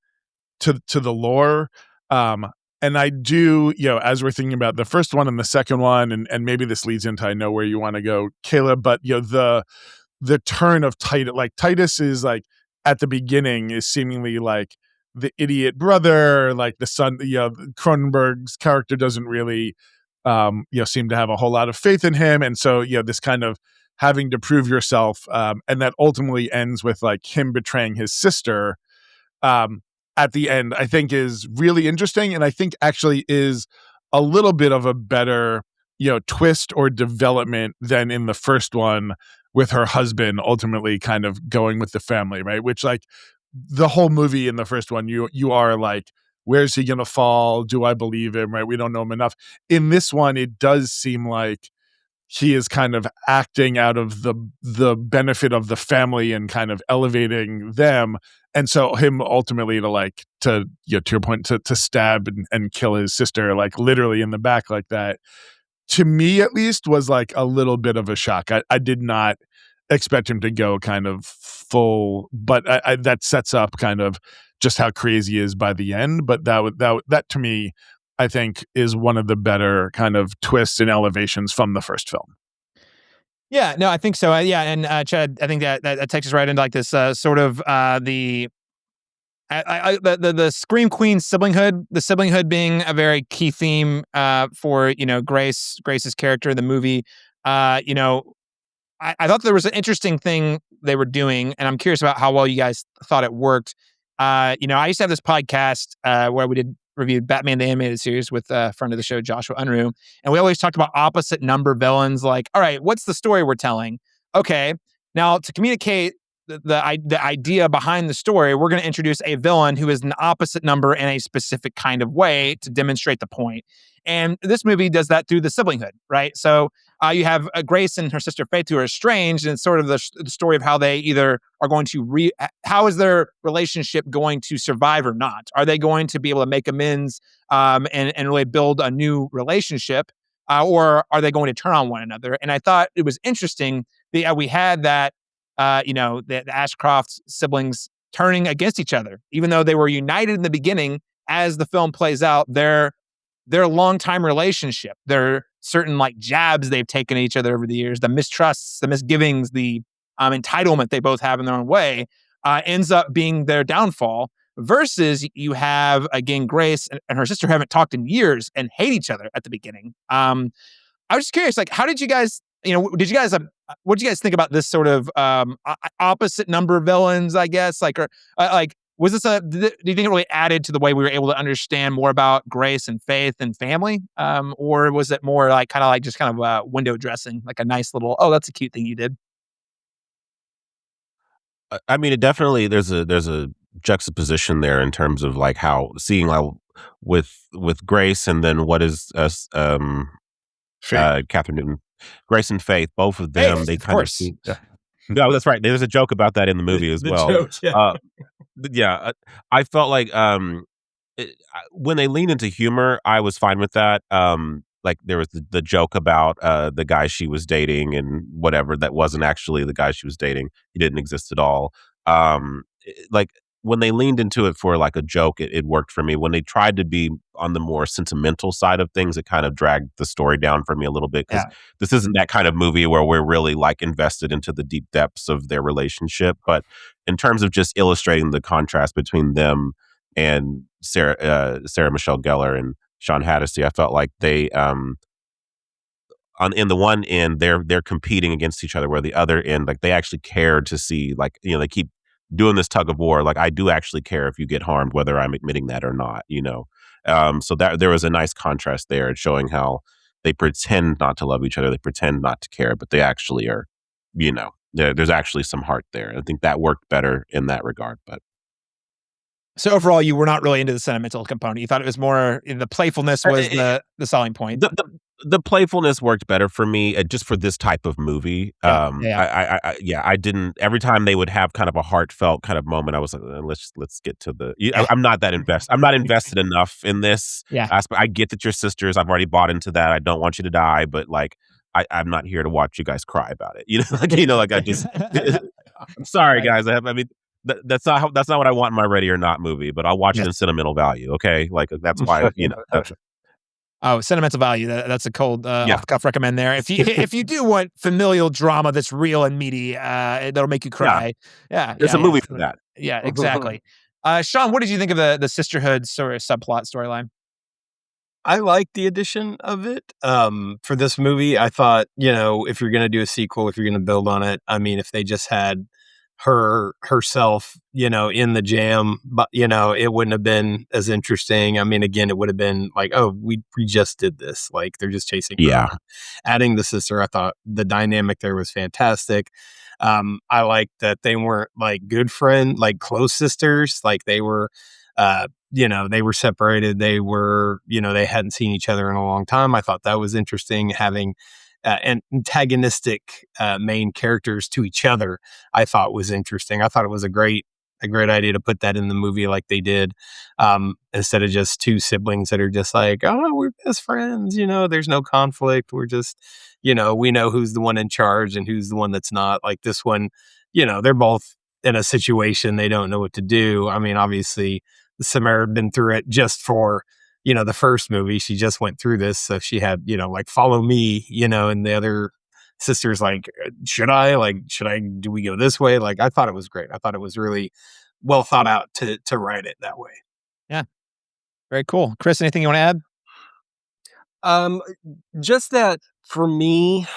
to the lore. And I do, as we're thinking about the first one and the second one, and maybe this leads into, I know where you want to go, Caleb, but, the turn of Titus, like Titus is like at the beginning is seemingly like the idiot brother, like the son, Cronenberg's character doesn't really, seem to have a whole lot of faith in him. And so, this kind of having to prove yourself, and that ultimately ends with like him betraying his sister at the end, I think is really interesting. And I think actually is a little bit of a better, twist or development than in the first one with her husband ultimately kind of going with the family, right? Which like the whole movie in the first one, you are like, where's he going to fall? Do I believe him? Right? We don't know him enough. In this one, it does seem like he is kind of acting out of the benefit of the family and kind of elevating them. And so him ultimately to your point, to stab and kill his sister, like literally in the back like that, to me at least was like a little bit of a shock. I did not expect him to go kind of full, but that sets up kind of just how crazy he is by the end. But that to me, I think, is one of the better kind of twists and elevations from the first film. Yeah, no, I think so. And Chad, I think that takes us right into like this sort of the Scream Queen siblinghood, the siblinghood being a very key theme for Grace's character in the movie. I thought there was an interesting thing they were doing, and I'm curious about how well you guys thought it worked. I used to have this podcast where we reviewed Batman the Animated Series with a friend of the show, Joshua Unruh, and we always talked about opposite number villains. Like, all right, what's the story we're telling? Okay, now to communicate the idea behind the story, we're going to introduce a villain who is an opposite number in a specific kind of way to demonstrate the point. And this movie does that through the siblinghood, right? So you have Grace and her sister Faith who are estranged, and it's sort of the story of how they either are going to how is their relationship going to survive or not? Are they going to be able to make amends and really build a new relationship, or are they going to turn on one another? And I thought it was interesting that we had that. The Ashcroft siblings turning against each other, even though they were united in the beginning. As the film plays out, their long-time relationship, their certain like jabs they've taken at each other over the years, the mistrusts, the misgivings, the entitlement they both have in their own way, ends up being their downfall. Versus you have, again, Grace and her sister haven't talked in years and hate each other at the beginning. I was just curious, like, how did you guys, what did you guys think about this sort of opposite number villains, I guess? Like, or was this do you think it really added to the way we were able to understand more about Grace and Faith and family? Or was it more like kind of window dressing, like a nice little, oh, that's a cute thing you did? I mean, it definitely, there's a juxtaposition there in terms of like how seeing how with Grace and then what is Catherine Newton, Grace and Faith, both of them, they kind of see. Yeah. No, that's right. There's a joke about that in the movie as well. Joke, yeah. I felt like when they leaned into humor, I was fine with that. Like there was the joke about the guy she was dating and whatever that wasn't actually the guy she was dating. He didn't exist at all. Like when they leaned into it for like a joke, it worked for me. When they tried to be on the more sentimental side of things, it kind of dragged the story down for me a little bit because this isn't that kind of movie where we're really like invested into the deep depths of their relationship. But in terms of just illustrating the contrast between them and Sarah Michelle Gellar and Sean Hattie, I felt like they in the one end they're competing against each other, where the other end, like they actually care to see, like, they keep doing this tug of war. Like, I do actually care if you get harmed, whether I'm admitting that or not, so that there was a nice contrast there, showing how they pretend not to love each other, they pretend not to care, but they actually are, there's actually some heart there. I think that worked better in that regard. But so overall, you were not really into the sentimental component. You thought it was more the playfulness was the selling point. The playfulness worked better for me, just for this type of movie. I didn't. Every time they would have kind of a heartfelt kind of moment, I was like, let's get to the. I'm not that invested. I'm not invested enough in this aspect. I get that you're sisters. I've already bought into that. I don't want you to die, but like, I'm not here to watch you guys cry about it. Like I just. I'm sorry, guys. That's not what I want in my Ready or Not movie, but I'll watch it in sentimental value. Okay, like that's why Oh, sentimental value. That's a cold off the cuff recommend there. If you do want familial drama that's real and meaty, that'll make you cry. There's a movie for that. Yeah, exactly. Sean, what did you think of the sisterhood sort of subplot storyline? I like the addition of it. For this movie, I thought, if you're going to do a sequel, if you're going to build on it, I mean, if they just had herself, in the jam, but it wouldn't have been as interesting. I mean, again, it would have been like, oh, we just did this. Like they're just chasing. Yeah. Adding the sister, I thought the dynamic there was fantastic. I liked that they weren't like good friend, like close sisters. Like they were, they were separated. They were, they hadn't seen each other in a long time. I thought that was interesting, having antagonistic main characters to each other. I thought was interesting. I thought it was a great idea to put that in the movie like they did, instead of just two siblings that are just like, oh, we're best friends. There's no conflict. We're just, we know who's the one in charge and who's the one that's not. Like this one, they're both in a situation they don't know what to do. I mean, obviously, Samara had been through it just for the first movie. She just went through this. So she had, like, follow me, and the other sister's like, do we go this way? Like, I thought it was great. I thought it was really well thought out to write it that way. Yeah. Very cool. Chris, anything you want to add? Just that for me,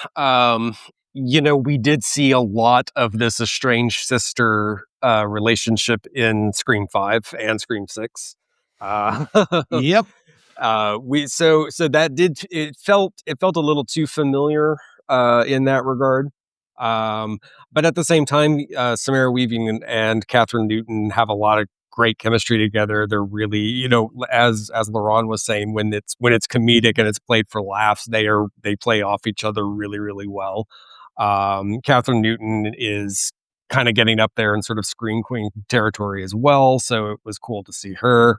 we did see a lot of this estranged sister relationship in Scream 5 and Scream 6. Yep. So that it felt a little too familiar in that regard. But at the same time, Samara Weaving and Catherine Newton have a lot of great chemistry together. They're really, as Laron was saying, when it's comedic and it's played for laughs, they play off each other really, really well. Catherine Newton is kind of getting up there in sort of screen queen territory as well, so it was cool to see her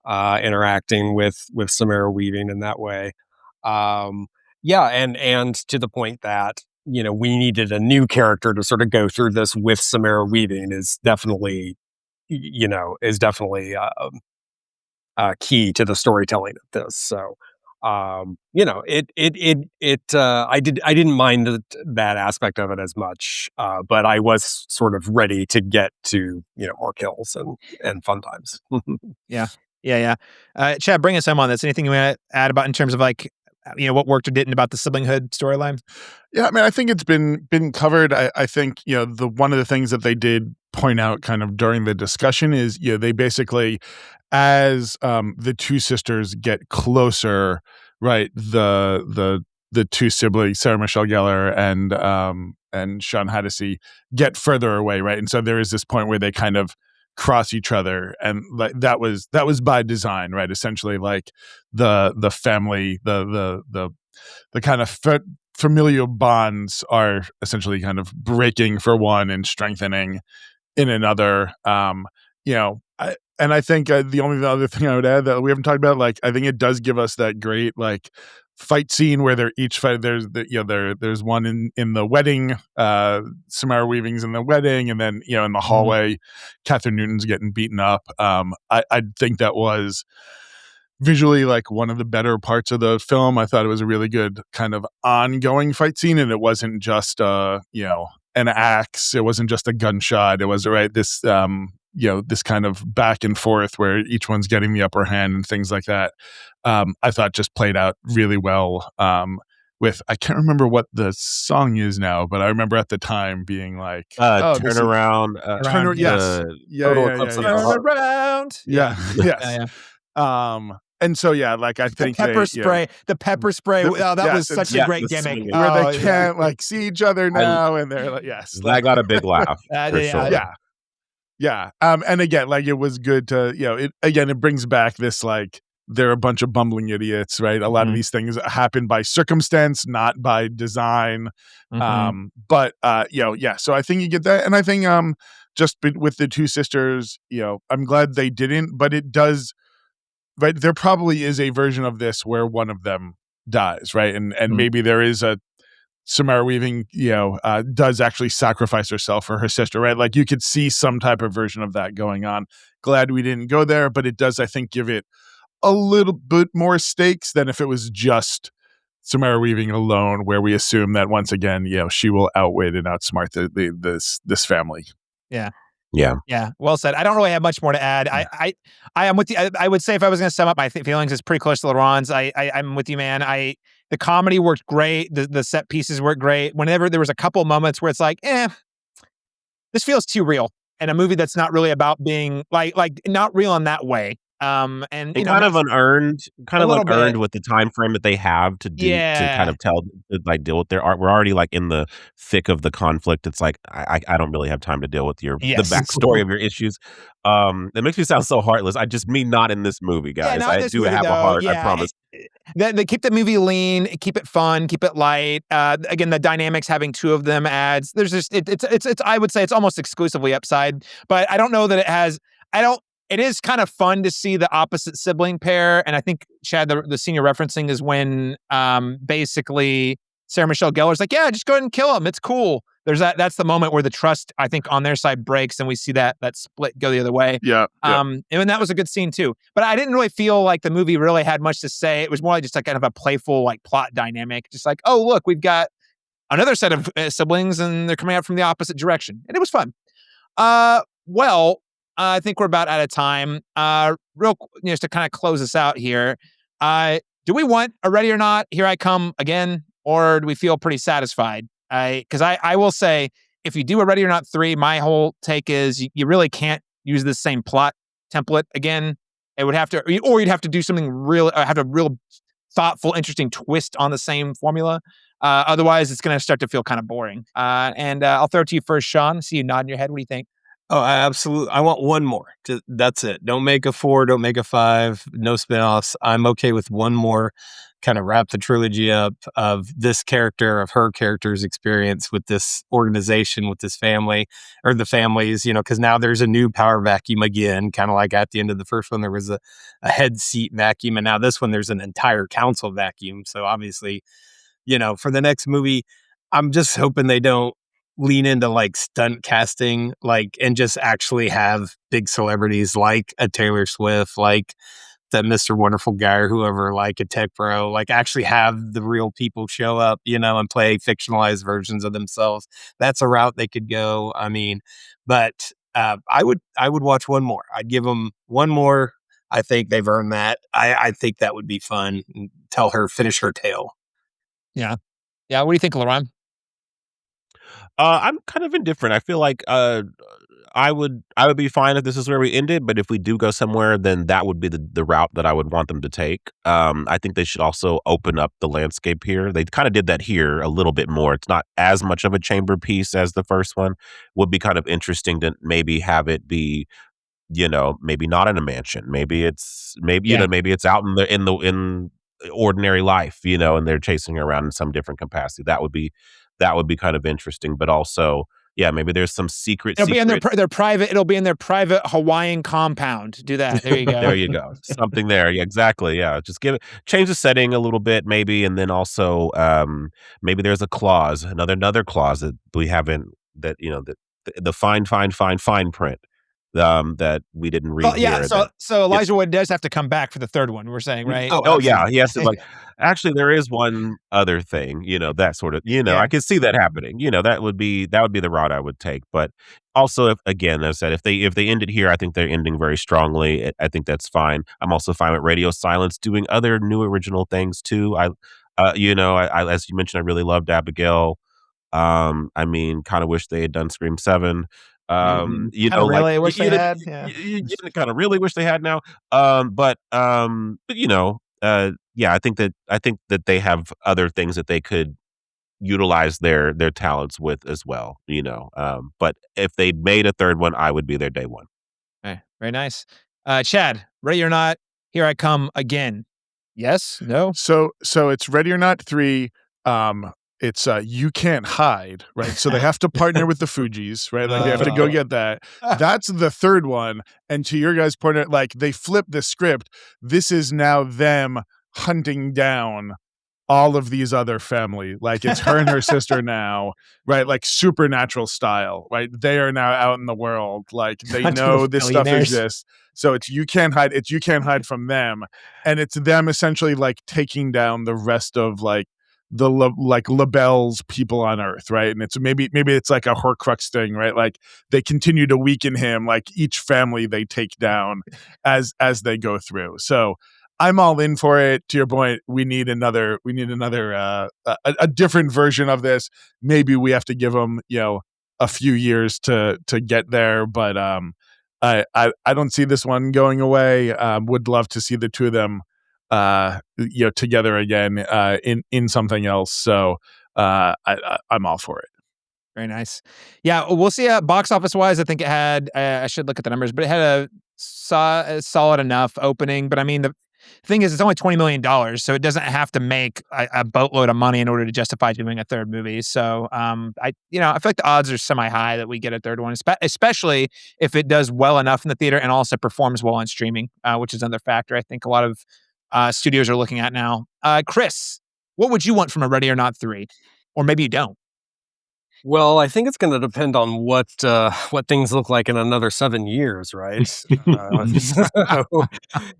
interacting with Samara Weaving in that way. And to the point that we needed a new character to sort of go through this with Samara Weaving is definitely key to the storytelling of this. So I didn't mind that aspect of it as much, but I was sort of ready to get to more kills and fun times. Yeah. Chad, bring us home on this. Anything you want to add about in terms of what worked or didn't about the siblinghood storyline? Yeah, I mean, I think it's been covered. I think the one of the things that they did point out kind of during the discussion is they basically, as the two sisters get closer, right? The two siblings, Sarah Michelle Gellar and Sean Hattasey, get further away, right? And so there is this point where they kind of cross each other, and like that was by design, right? Essentially, like the family, the kind of familial bonds are essentially kind of breaking for one and strengthening in another. I think the only other thing I would add that we haven't talked about, like, I think it does give us that great like fight scene where they're each fight. There's there's one in the wedding. Samara Weaving's in the wedding, and then in the hallway, Catherine Newton's getting beaten up. I think that was visually like one of the better parts of the film. I thought it was a really good kind of ongoing fight scene, and it wasn't just an axe. It wasn't just a gunshot. It was this this kind of back and forth where each one's getting the upper hand and things like that. I thought just played out really well. With, I can't remember what the song is now, but I remember at the time being like, turn around. Turn around. Yes. Turn around. Yes. And so, like, I think the pepper spray. That was such a great gimmick. Where they can't like see each other now, and they're like, yes. I got a big laugh. For sure. Yeah. And again, like, it was good to, it brings back this, like, they're a bunch of bumbling idiots, right? A lot of these things happen by circumstance, not by design. So I think you get that. And I think just with the two sisters, I'm glad they didn't, but it does, right? There probably is a version of this where one of them dies, right? And maybe there is a Samara Weaving, does actually sacrifice herself for her sister, right? Like, you could see some type of version of that going on. Glad we didn't go there, but it does, I think, give it a little bit more stakes than if it was just Samara Weaving alone, where we assume that once again, she will outwit and outsmart this family. Yeah. Yeah. Well said. I don't really have much more to add. I am with you. I would say if I was going to sum up my feelings, it's pretty close to Laron's. I'm with you, man. The comedy worked great. The set pieces worked great. Whenever there was a couple moments where it's like, this feels too real, and a movie that's not really about being like not real in that way. And kind of unearned with the time frame that they have to do to kind of deal with their art. We're already like in the thick of the conflict. It's like I don't really have time to deal with the backstory of your issues. It makes me sound so heartless. I just mean not in this movie, guys. I do have a heart. I promise. They keep the movie lean, keep it fun, keep it light. Again, the dynamics having two of them adds. There's just it's I would say it's almost exclusively upside, but I don't know that it has. It is kind of fun to see the opposite sibling pair, and I think, Chad, the scene you're referencing is when basically Sarah Michelle Gellar's like, yeah, just go ahead and kill him. It's cool. There's that's the moment where the trust, I think, on their side breaks, and we see that split go the other way. Yeah. And that was a good scene too. But I didn't really feel like the movie really had much to say. It was more like just like kind of a playful like plot dynamic, just like, oh look, we've got another set of siblings, and they're coming out from the opposite direction, and it was fun. I think we're about out of time. Just to kind of close us out here. Do we want a Ready or Not, Here I Come again, or do we feel pretty satisfied? Because I will say, if you do a Ready or Not 3, my whole take is you really can't use the same plot template again. It would have to, or you'd have to do something real, have a real thoughtful, interesting twist on the same formula. Otherwise, it's going to start to feel kind of boring. And I'll throw it to you first, Sean. See you nodding your head. What do you think? Oh, I absolutely. I want one more. That's it. Don't make a 4. Don't make a 5. No spinoffs. I'm okay with one more. Kind of wrap the trilogy up of this character, of her character's experience with this organization, with this family, or the families. Because now there's a new power vacuum again. Kind of like at the end of the first one, there was a head seat vacuum, and now this one there's an entire council vacuum. So obviously, for the next movie, I'm just hoping they don't lean into like stunt casting, and just actually have big celebrities like a Taylor Swift, like that Mr. Wonderful guy or whoever, like a Tech Bro, actually have the real people show up, and play fictionalized versions of themselves. That's a route they could go. I mean, but I would watch one more. I'd give them one more. I think they've earned that. I think that would be fun. Tell her, finish her tale. Yeah. Yeah. What do you think, Laron? I'm kind of indifferent. I feel like I would be fine if this is where we ended, but if we do go somewhere, then that would be the route that I would want them to take. I think they should also open up the landscape here. They kind of did that here a little bit more. It's not as much of a chamber piece as the first one. Would be kind of interesting to maybe have it be, maybe not in a mansion. Maybe it's maybe it's out in ordinary life, and they're chasing around in some different capacity. That would be kind of interesting, but also, yeah, maybe there's some secret. It'll be in their private. It'll be in their private Hawaiian compound. Do that. There you go. There you go. Something there. Yeah, exactly. Yeah, just change the setting a little bit, maybe, and then also maybe there's a clause, another clause that we haven't, that the fine print that we didn't read. Well, yeah. Here, so Elijah Wood does have to come back for the third one. We're saying, right? Oh yeah, he has to actually, there is one other thing, that sort of, I can see that happening. That would be the route I would take. But also, if, again, as I said, if they end it here, I think they're ending very strongly. I think that's fine. I'm also fine with Radio Silence doing other new original things too. I as you mentioned, I really loved Abigail. I mean, kind of wish they had done Scream 7. Really wish they had. Yeah. You kind of really wish they had now. But yeah, I think that they have other things that they could utilize their talents with as well. But if they made a third one, I would be there day one. Okay, very nice. Chad, ready or not, here I come again. Yes? No? So it's Ready or Not 3. It's You Can't Hide, right? So they have to partner with the Fugees, right? They have to go get that. That's the third one. And to your guys' point, they flip the script. This is now them hunting down all of these other family. It's her and her sister now, right? Supernatural style, right? They are now out in the world. They know this stuff exists. So it's You Can't Hide. It's You Can't Hide from them. And it's them essentially taking down the rest of the LaBelle's people on Earth, right? And it's maybe it's a Horcrux thing, right? They continue to weaken him, each family they take down as they go through. So I'm all in for it. To your point, we need another a different version of this. Maybe we have to give them a few years to get there, but I don't see this one going away. Would love to see the two of them together again in something else. So I'm all for it. Very nice. Yeah, we'll see. Box office wise, I think it had. I should look at the numbers, but it had a solid enough opening. But I mean, the thing is, it's only $20 million, so it doesn't have to make a boatload of money in order to justify doing a third movie. So I feel like the odds are semi high that we get a third one, especially if it does well enough in the theater and also performs well on streaming, which is another factor I think a lot of studios are looking at now. Chris, what would you want from a Ready or Not 3? Or maybe you don't. Well, I think it's going to depend on what things look like in another 7 years, right? So,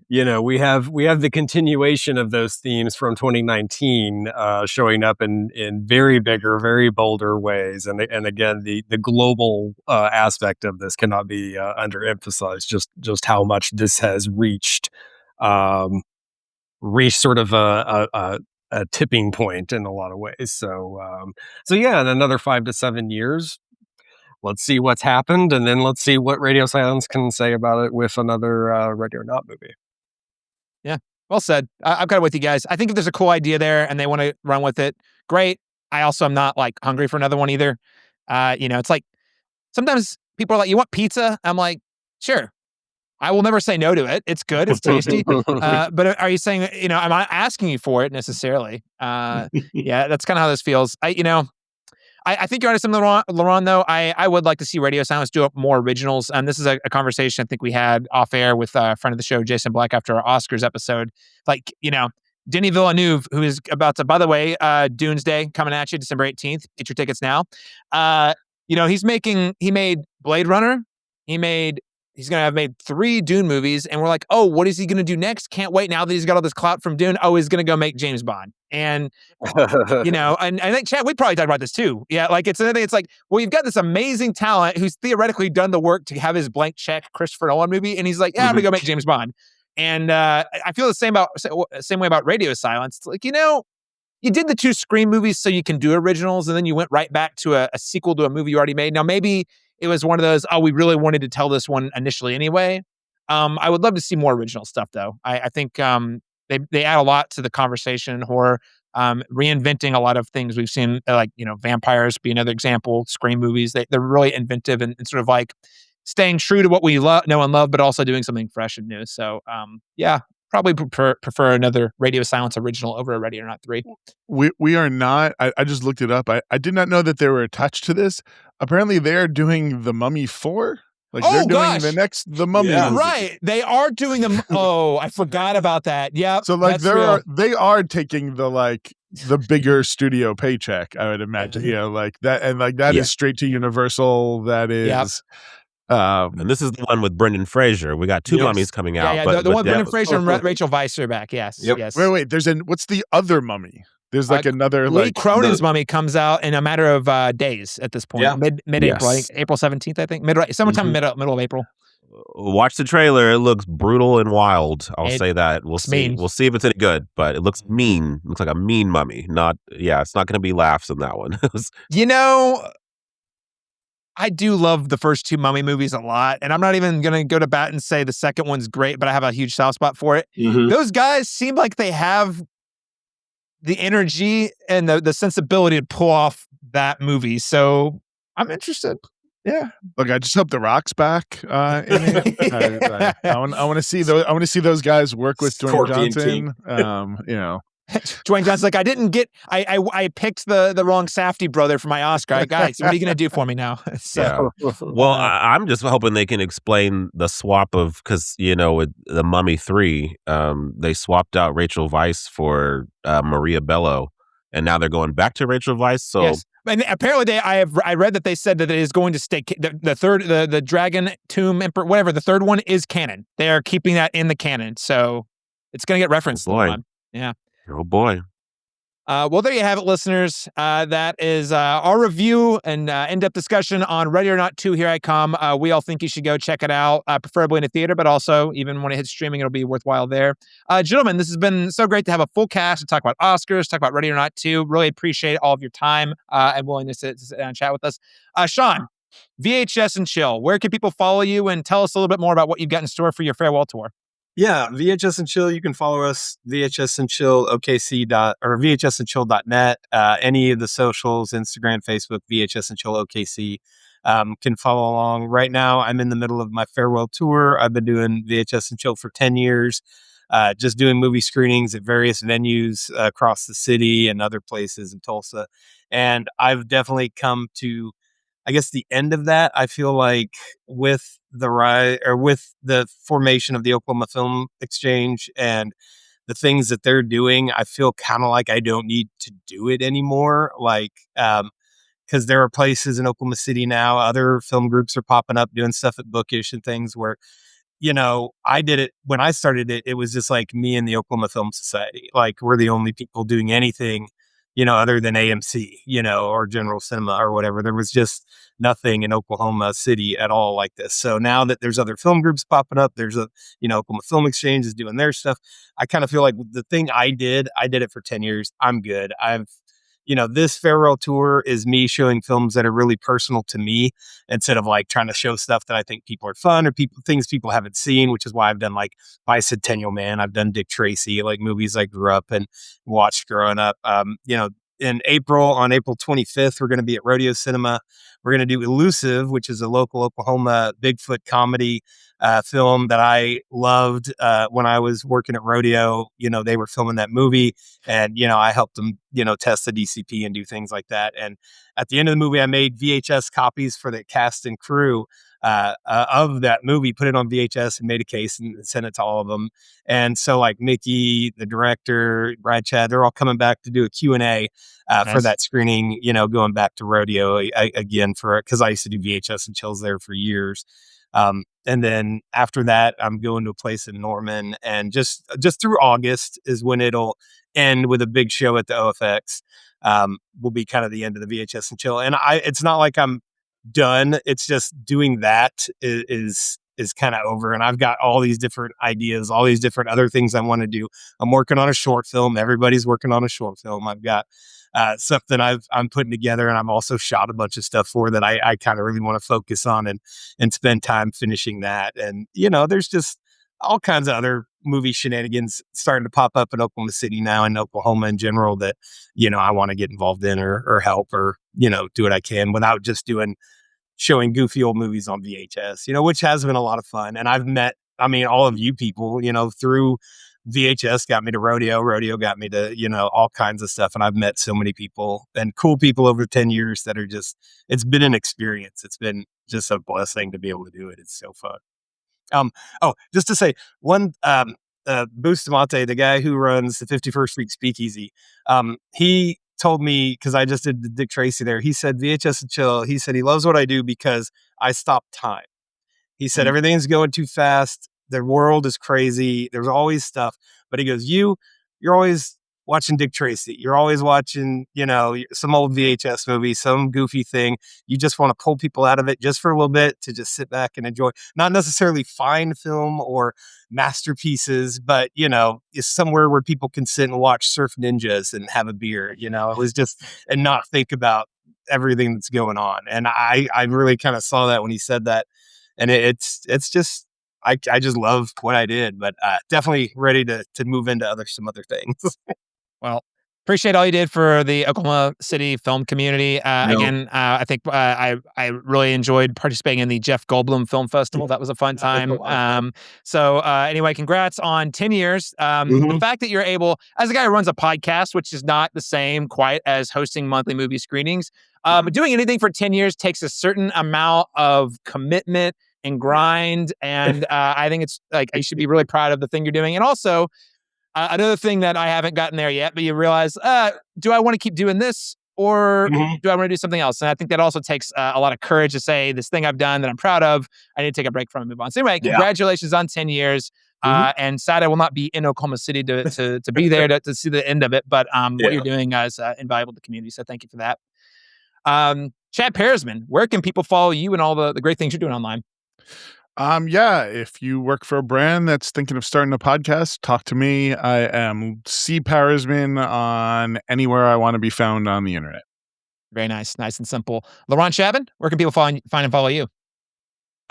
we have the continuation of those themes from 2019 showing up in very bigger, very bolder ways, and again, the global aspect of this cannot be underemphasized. Just how much this has reached sort of a tipping point in a lot of ways. So yeah, in another 5 to 7 years, let's see what's happened, and then let's see what Radio Silence can say about it with another Ready or Not movie. Yeah. Well said. I'm kind of with you guys. I think if there's a cool idea there and they want to run with it, great. I also am not like hungry for another one either. It's like sometimes people are like, "You want pizza?" I'm like, "Sure." I will never say no to it. It's good. It's tasty. But are you saying, I'm not asking you for it necessarily. Yeah, that's kind of how this feels. I think you're onto something, Laron, though. I would like to see Radio Silence do up more originals. And this is a conversation I think we had off air with a friend of the show, Jason Black, after our Oscars episode. Like, Denis Villeneuve, who is about to, by the way, Doomsday coming at you December 18th. Get your tickets now. He made Blade Runner. He's going to have made 3 Dune movies. And we're like, oh, what is he going to do next? Can't wait now that he's got all this clout from Dune. Oh, he's going to go make James Bond. And, and I think, Chad, we probably talked about this too. Yeah, like it's another thing. It's like, well, you've got this amazing talent who's theoretically done the work to have his blank check Christopher Nolan movie. And he's like, yeah, I'm going to go make James Bond. And I feel the same way about Radio Silence. It's like, you did the 2 Scream movies so you can do originals, and then you went right back to a sequel to a movie you already made. Now, maybe it was one of those, we really wanted to tell this one initially anyway. I would love to see more original stuff, though. I think they add a lot to the conversation in horror, reinventing a lot of things we've seen, like, vampires be another example, Scream movies. They're really inventive and sort of like staying true to what we know and love, but also doing something fresh and new. So, probably prefer another Radio Silence original over a Ready or Not 3. We are not. I just looked it up. I did not know that they were attached to this. Apparently, they're doing The Mummy 4. Like they're doing the Mummy movie. Right. They are doing them. Oh, I forgot about that. Yeah. So like they are taking the bigger studio paycheck, I would imagine. Like that, and like that is straight to Universal. That is. And this is the one with Brendan Fraser. We got 2 mummies coming out. Yeah, the one Brendan Fraser and Rachel Weisz are back. Yes. Yep. Yes. Wait. What's the other mummy? There's like another Lee Cronin's Mummy comes out in a matter of days at this point. Yeah. Mid-April, I think, April 17th, I think. Sometime middle of April. Watch the trailer. It looks brutal and wild. I'll say that. We'll see. Mean. We'll see if it's any good, but it looks mean. It looks like a mean mummy. It's not going to be laughs in that one. I do love the first 2 Mummy movies a lot, and I'm not even going to go to bat and say the second one's great, but I have a huge soft spot for it. Mm-hmm. Those guys seem like they have the energy and the sensibility to pull off that movie, so I'm interested. Yeah. Look, I just hope The Rock's back in it. I want to see those. I want to see those guys work with Dwayne Johnson. Dwayne Johnson's like, I picked the wrong Safdie brother for my Oscar. Guys, what are you going to do for me now? So, well, I'm just hoping they can explain the swap of, because, with the Mummy 3, they swapped out Rachel Weisz for Maria Bello, and now they're going back to Rachel Weisz. So, yes. And apparently I read that they said that it is going to stay, the third, the Dragon Tomb Emperor, whatever, the third one is canon. They are keeping that in the canon. So it's going to get referenced. Oh boy. Yeah. Oh boy. Well, there you have it, listeners. That is our review and in-depth discussion on Ready or Not 2, Here I Come. We all think you should go check it out, preferably in a theater, but also even when it hits streaming, it'll be worthwhile there. Gentlemen, this has been so great to have a full cast to talk about Oscars, talk about Ready or Not 2. Really appreciate all of your time and willingness to sit down and chat with us. Sean, VHS and Chill, where can people follow you, and tell us a little bit more about what you've got in store for your farewell tour? Yeah, VHS and Chill. You can follow us, VHS and Chill OKC or VHSandChill.net. Any of the socials, Instagram, Facebook, VHS and Chill OKC. Can follow along. Right now, I'm in the middle of my farewell tour. I've been doing VHS and Chill for 10 years, just doing movie screenings at various venues across the city and other places in Tulsa. And I've definitely come to, I guess, the end of that. I feel like with the formation of the Oklahoma Film Exchange and the things that they're doing, I feel kind of like I don't need to do it anymore. Like, because there are places in Oklahoma City now, other film groups are popping up doing stuff at Bookish and things where, I did it when I started it. It was just like me and the Oklahoma Film Society. Like, we're the only people doing anything, other than AMC, or General Cinema or whatever. There was just nothing in Oklahoma City at all like this. So now that there's other film groups popping up, there's Oklahoma Film Exchange is doing their stuff. I kind of feel like the thing I did it for 10 years. I'm good. I've, this farewell tour is me showing films that are really personal to me instead of like trying to show stuff that I think people are fun or things people haven't seen, which is why I've done like Bicentennial Man. I've done Dick Tracy, like movies I grew up and watched growing up. On April 25th, we're going to be at Rodeo Cinema. We're going to do Elusive, which is a local Oklahoma Bigfoot comedy film that I loved when I was working at Rodeo. They were filming that movie, and I helped them, test the DCP and do things like that. And at the end of the movie, I made VHS copies for the cast and crew of that movie, put it on VHS and made a case and sent it to all of them. And so like Mickey, the director, Brad, Chad, they're all coming back to do a Q&A for that screening, going back to Rodeo again because I used to do VHS and chills there for years. And then after that, I'm going to a place in Norman, and just through August is when it'll end with a big show at the OFX. Will be kind of the end of the VHS and chill. And it's not like I'm done. It's just doing that is kind of over. And I've got all these different ideas, all these different other things I want to do. I'm working on a short film. Everybody's working on a short film. I've got something I'm putting together, and I'm also shot a bunch of stuff for that I kind of really want to focus on and spend time finishing that. And, there's just all kinds of other movie shenanigans starting to pop up in Oklahoma City now and Oklahoma in general that, I want to get involved in or help or, do what I can without just showing goofy old movies on VHS, which has been a lot of fun. And I've met, all of you people, through VHS got me to Rodeo got me to, all kinds of stuff. And I've met so many people and cool people over 10 years that are it's been an experience. It's been just a blessing to be able to do it. It's so fun. Just to say one, Bustamante, the guy who runs the 51st Street Speakeasy, he told me, because I just did the Dick Tracy there, he said VHS and chill. He said he loves what I do because I stop time. He said everything's going too fast. The world is crazy. There's always stuff. But he goes, you're always watching Dick Tracy. You're always watching, some old VHS movie, some goofy thing. You just want to pull people out of it just for a little bit to just sit back and enjoy. Not necessarily fine film or masterpieces, but, it's somewhere where people can sit and watch Surf Ninjas and have a beer, it was just, and not think about everything that's going on. And I really kind of saw that when he said that. And it's just, I just love what I did, but definitely ready to move into some other things. Well, appreciate all you did for the Oklahoma City film community. Again, I think I really enjoyed participating in the Jeff Goldblum Film Festival. That was a fun time. Anyway, congrats on 10 years. The fact that you're able, as a guy who runs a podcast, which is not the same quite as hosting monthly movie screenings, but doing anything for 10 years takes a certain amount of commitment and grind. And I think it's like, you should be really proud of the thing you're doing. And also, another thing that I haven't gotten there yet, but you realize, do I want to keep doing this or do I want to do something else? And I think that also takes a lot of courage to say, this thing I've done that I'm proud of, I need to take a break from and move on. So anyway, congratulations on 10 years. And sad I will not be in Oklahoma City to be there to see the end of it. But what you're doing is invaluable to the community. So thank you for that. Chad Parizman, where can people follow you and all the great things you're doing online? If you work for a brand that's thinking of starting a podcast, talk to me. I am C. Parizman on anywhere I want to be found on the internet. Very nice. Nice and simple. Laron Chapman, where can people find and follow you?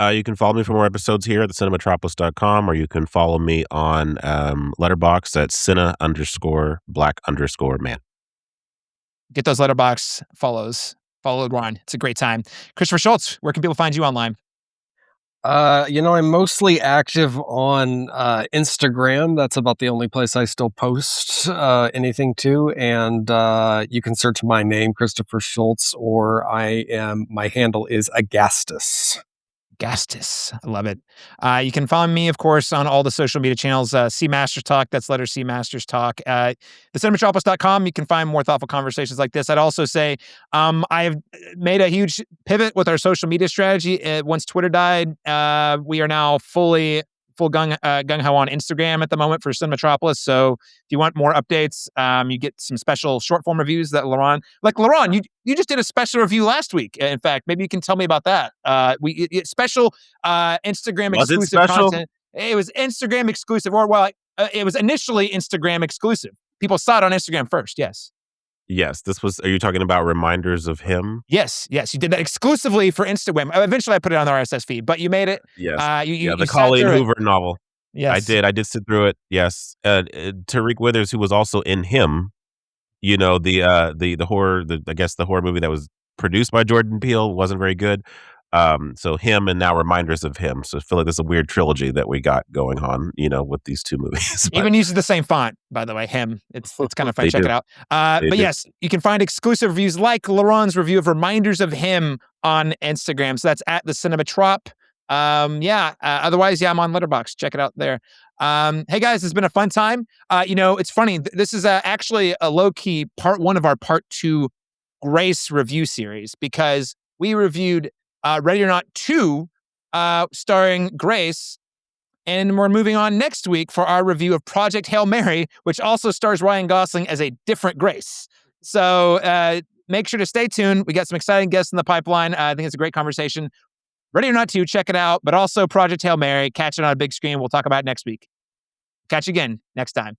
You can follow me for more episodes here at thecinematropolis.com, or you can follow me on Letterboxd at Cinna_Black_man. Get those Letterboxd follows. Follow Laron. It's a great time. Christopher Shultz, where can people find you online? I'm mostly active on Instagram. That's about the only place I still post anything to. And you can search my name, Christopher Shultz, or my handle is Agastus. Gastus. I love it. You can follow me, of course, on all the social media channels. C Masters Talk, that's letter C Masters Talk. thecinematropolis.com, you can find more thoughtful conversations like this. I'd also say I've made a huge pivot with our social media strategy. Once Twitter died, we are now full gung-ho on Instagram at the moment for Cinematropolis. So if you want more updates, you get some special short-form reviews that Laron, you just did a special review last week. In fact, maybe you can tell me about that. Special Instagram exclusive content. It was Instagram exclusive, it was initially Instagram exclusive. People saw it on Instagram first, yes. Yes, this was. Are you talking about Reminders of Him? Yes, you did that exclusively for Instagram. Eventually, I put it on the RSS feed, but you made it. Yes. You The sat Colleen through it. Hoover novel. Yes, I did sit through it. Yes. Tariq Withers, who was also in Him, the horror, I guess the horror movie that was produced by Jordan Peele, wasn't very good. So Him and now Reminders of Him. So I feel like there's a weird trilogy that we got going on, with these two movies. Even uses the same font, by the way. Him. It's kind of fun. They Check do. it out. They But do. yes, you can find exclusive reviews like Laron's review of Reminders of Him on Instagram. So that's at the Cinematrop. Otherwise, I'm on Letterboxd. Check it out there. Hey guys, it's been a fun time. It's funny. This is actually a low key part 1 of our part 2 Grace review series, because we reviewed Ready or Not 2, starring Grace. And we're moving on next week for our review of Project Hail Mary, which also stars Ryan Gosling as a different Grace. So make sure to stay tuned. We got some exciting guests in the pipeline. I think it's a great conversation. Ready or Not 2, check it out. But also Project Hail Mary, catch it on a big screen. We'll talk about it next week. Catch you again next time.